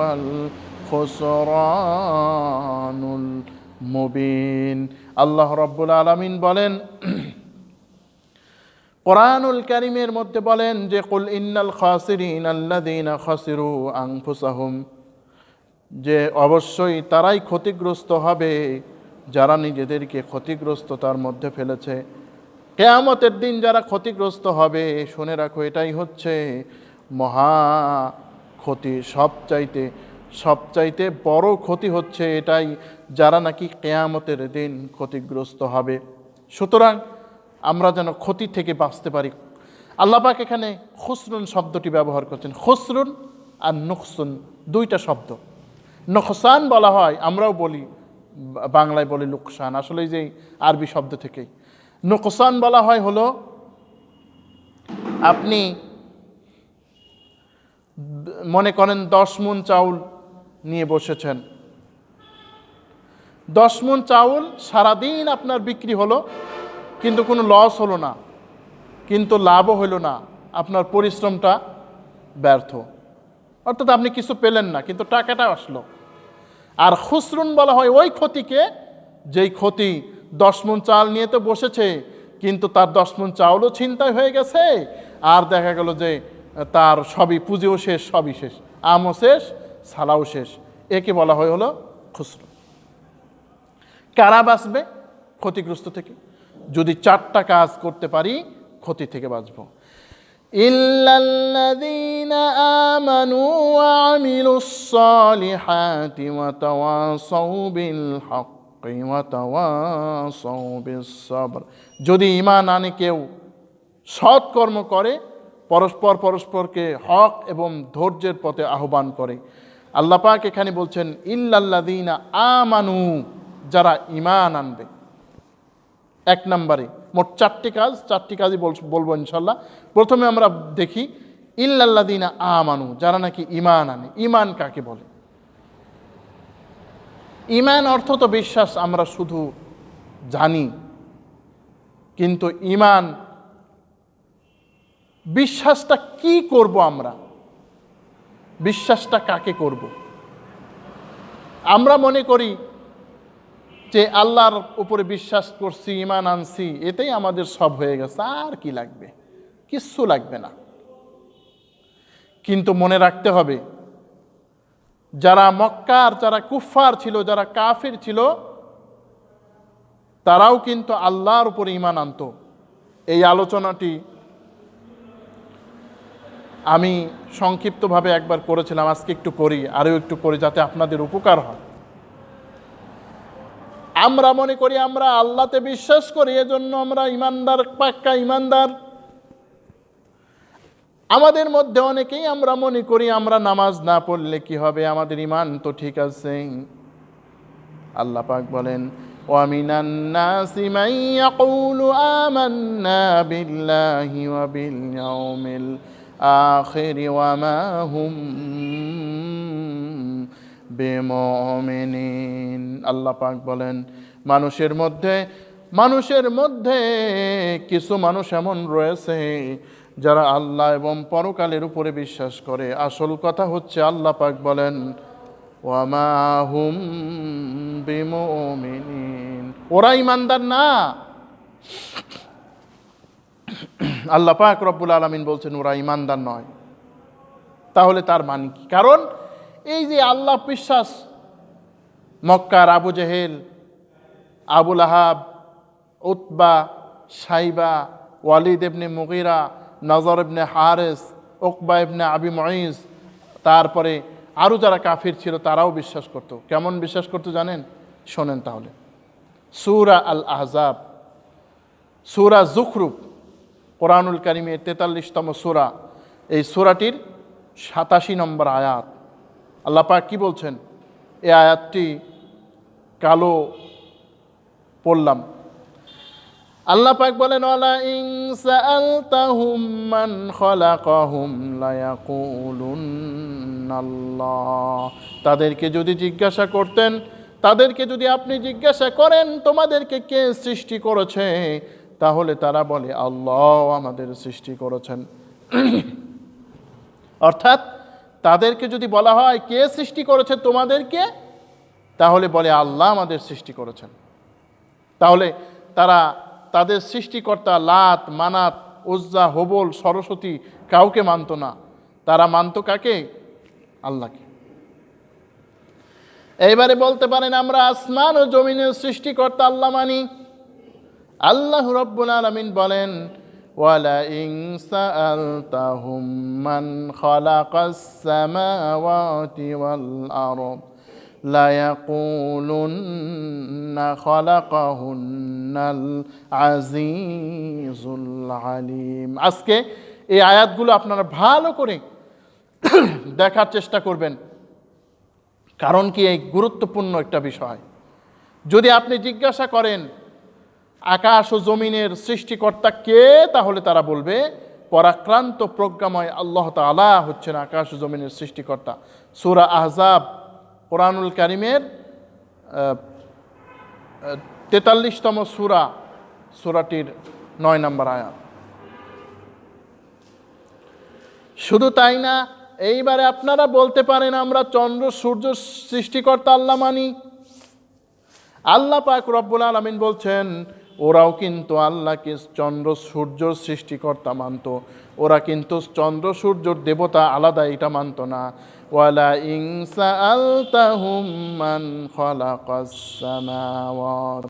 الخسران المبين। আল্লাহ রাব্বুল আলামিন বলেন, কোরআনুল কারীমের মধ্যে বলেন যে কুল ইন্নাল খাসিরিন আল্লাযীনা খাসিরু আনফুসাহুম, যে অবশ্যই তারাই ক্ষতিগ্রস্ত হবে যারা নিজেদেরকে ক্ষতিগ্রস্ততার মধ্যে ফেলেছে। কিয়ামতের দিন যারা ক্ষতিগ্রস্ত হবে, শুনে রাখো, এটাই হচ্ছে মহা ক্ষতি। সবচাইতে বড় ক্ষতি হচ্ছে এটাই, যারা নাকি কিয়ামতের দিন ক্ষতিগ্রস্ত হবে। সুতরাং আমরা যেন ক্ষতি থেকে বাঁচতে পারি। আল্লাহ পাক এখানে খুসরুন শব্দটি ব্যবহার করছেন। খুসরুন আর নুকসুন দুইটা শব্দ। নকসান বলা হয়, আমরাও বলি, বাংলায় বলি লোকসান, আসলে যে আরবি শব্দ থেকেই। নকসান বলা হয় হলো, আপনি মনে করেন 10 মণ চাউল নিয়ে বসেছেন, 10 মণ চাউল সারাদিন আপনার বিক্রি হলো, কিন্তু কোনো লস হলো না, কিন্তু লাভও হলো না, আপনার পরিশ্রমটা ব্যর্থ, অর্থাৎ আপনি কিছু পেলেন না, কিন্তু টাকাটা আসলো। আর খুসরুন বলা হয় ওই ক্ষতিকে, যেই ক্ষতি 10 মণ চাল নিয়ে তো বসেছে, কিন্তু তার 10 মণ চাউলও ছিনতাই হয়ে গেছে, আর দেখা গেল যে তার সবই, পুঁজিও শেষ, সবই শেষ, আমও শেষ, সালাও শেষ। একে বলা হয় হলো খুসরুন। কারা বাঁচবে ক্ষতিগ্রস্ত থেকে? যদি 4টা কাজ করতে পারি, ক্ষতি থেকে বাঁচব। ইল্লাল্লাযীনা আমানু ওয়া আমিলুস সালিহাতি ওয়া তাওয়াসাউ বিল হাক্কি ওয়া তাওয়াসাউ বিস সাবর। যদি ঈমান আনে কেউ, সৎ কর্ম করে, পরস্পরকে হক এবং ধৈর্যের পথে আহ্বান করে। আল্লাহ পাক এখানে বলছেন ইল্লাল্লাযীনা আমানু, যারা ঈমান আনবে। 1 নম্বরে মোট 4টি কাজই বলবো ইনশাল্লাহ। প্রথমে আমরা দেখি ইল্লাল্লাযীনা আমানু, যারা নাকি ঈমান আনে। ঈমান কাকে বলে? ঈমান অর্থ তো বিশ্বাস, আমরা শুধু জানি, কিন্তু ঈমান, বিশ্বাসটা কি করব আমরা? বিশ্বাসটা কাকে করব? আমরা মনে করি যে আল্লাহর উপরে বিশ্বাস করছি, ঈমান আনছি, এতেই আমাদের সব হয়ে গেছে, আর কি লাগবে? কিচ্ছু লাগবে না। কিন্তু মনে রাখতে হবে, যারা মক্কার, যারা কুফফার ছিল, যারা কাফির ছিল, তারাও কিন্তু আল্লাহর উপরে ঈমান আনতো। এই আলোচনাটি আমি সংক্ষিপ্তভাবে একবার করেছিলাম, আজকে একটু করি, আরও একটু করি, যাতে আপনাদের উপকার হয়। আমরা মনে করি আমরা আল্লাহতে বিশ্বাস করি, এজন্য আমরা ঈমানদার, পাক্কা ঈমানদার। আমাদের মধ্যে অনেকেই আমরা মনে করি আমরা নামাজ না পড়লে কি হবে, আমাদের ঈমান তো ঠিক আছে। আল্লাহ পাক বলেন, ওয়া মিনান নাসি মান ইয়াকুলু আমান্না বিল্লাহি ওয়া বিল ইয়াউমিল আখির ওয়া মা হুম বিমুমিনিন। আল্লাহ পাক বলেন, মানুষের মধ্যে কিছু মানুষ এমন রয়েছে যারা আল্লাহ এবং পরকালের উপরে বিশ্বাস করে। আসল কথা হচ্ছে, আল্লাহ পাক বলেন, ওয়া মা হুম বিমুমিনিন, ওরা ঈমানদার না। আল্লাহ পাক রব্বুল আলামিন বলছেন ওরা ঈমানদার নয়। তাহলে তার মানে কি? কারণ এই যে আল্লাহ বিশ্বাস, মক্কার আবু জেহেল, আবুল আহাব, উতবা, সাইবা, ওয়ালিদ ইবনে মুগীরা, নজর ইবনে হারেস, উকবা ইবনে আবি মুঈজ, তারপরে আরও যারা কাফির ছিল, তারাও বিশ্বাস করত। কেমন বিশ্বাস করতো জানেন? শোনেন তাহলে। সূরা আল আহজাব, সূরা যুখরুফ, কোরআনুল কারীমের 43তম সূরা। এই সূরাটির 87 নম্বর আয়াত। আল্লাহ পাক কি বলছেন? এই আয়াতটি কালো পড়লাম। আল্লাহ পাক বলেন ওয়ালা ইন সাআলতাহুম মান খালাকাহুম লায়াকুলুন্নাল্লাহ। তাদেরকে যদি জিজ্ঞাসা করতেন, তাদেরকে যদি আপনি জিজ্ঞাসা করেন তোমাদেরকে কে সৃষ্টি করেছে, তাহলে তারা বলে আল্লাহ আমাদের সৃষ্টি করেছেন। অর্থাৎ তাদেরকে যদি বলা হয় কে সৃষ্টি করেছে তোমাদেরকে, তাহলে বলে আল্লাহ আমাদের সৃষ্টি করেছেন। তাহলে তারা তাদের সৃষ্টিকর্তা লাত, মানাত, উজ্জা, হবল, সরস্বতী কাউকে মানত না। তারা মানত কাকে? আল্লাহকে। এইবারে বলতে পারেন আমরা আসমান ও জমিনের সৃষ্টিকর্তা আল্লাহ মানি। আল্লাহ রাব্বুল আলামিন বলেন ওয়ালা ইন সাআলতাহুম মান খালাকাস সামাওয়াতি ওয়াল আরদ লায়াকুলুন্না খালাকাহুন্নাল আজিজুল আলিম। আজকে এই আয়াতগুলো আপনারা ভালো করে দেখার চেষ্টা করবেন, কারণ কি এই গুরুত্বপূর্ণ একটা বিষয়। যদি আপনি জিজ্ঞাসা করেন আকাশ ও জমিনের সৃষ্টিকর্তা কে, তাহলে তারা বলবে পরাক্রান্ত প্রজ্ঞাময় আল্লাহ তাআলা হচ্ছেন আকাশ ও জমিনের সৃষ্টিকর্তা। সূরা আহজাব কোরআনুল কারীমের 43তম সূরাটির 9 নম্বর আয়াত। শুধু তাই না, এইবারে আপনারা বলতে পারেন আমরা চন্দ্র সূর্য সৃষ্টিকর্তা আল্লাহ মানি। আল্লাহ পাক রব্বুল আলামিন বলছেন ওরাও কিন্তু আল্লাহকে চন্দ্র সূর্যর সৃষ্টিকর্তা মানত, ওরা কিন্তু চন্দ্র সূর্যর দেবতা আলাদা এটা মানত না। ওয়ালা ইন সাআলতাহুম মান খালাকাস সামাওয়াত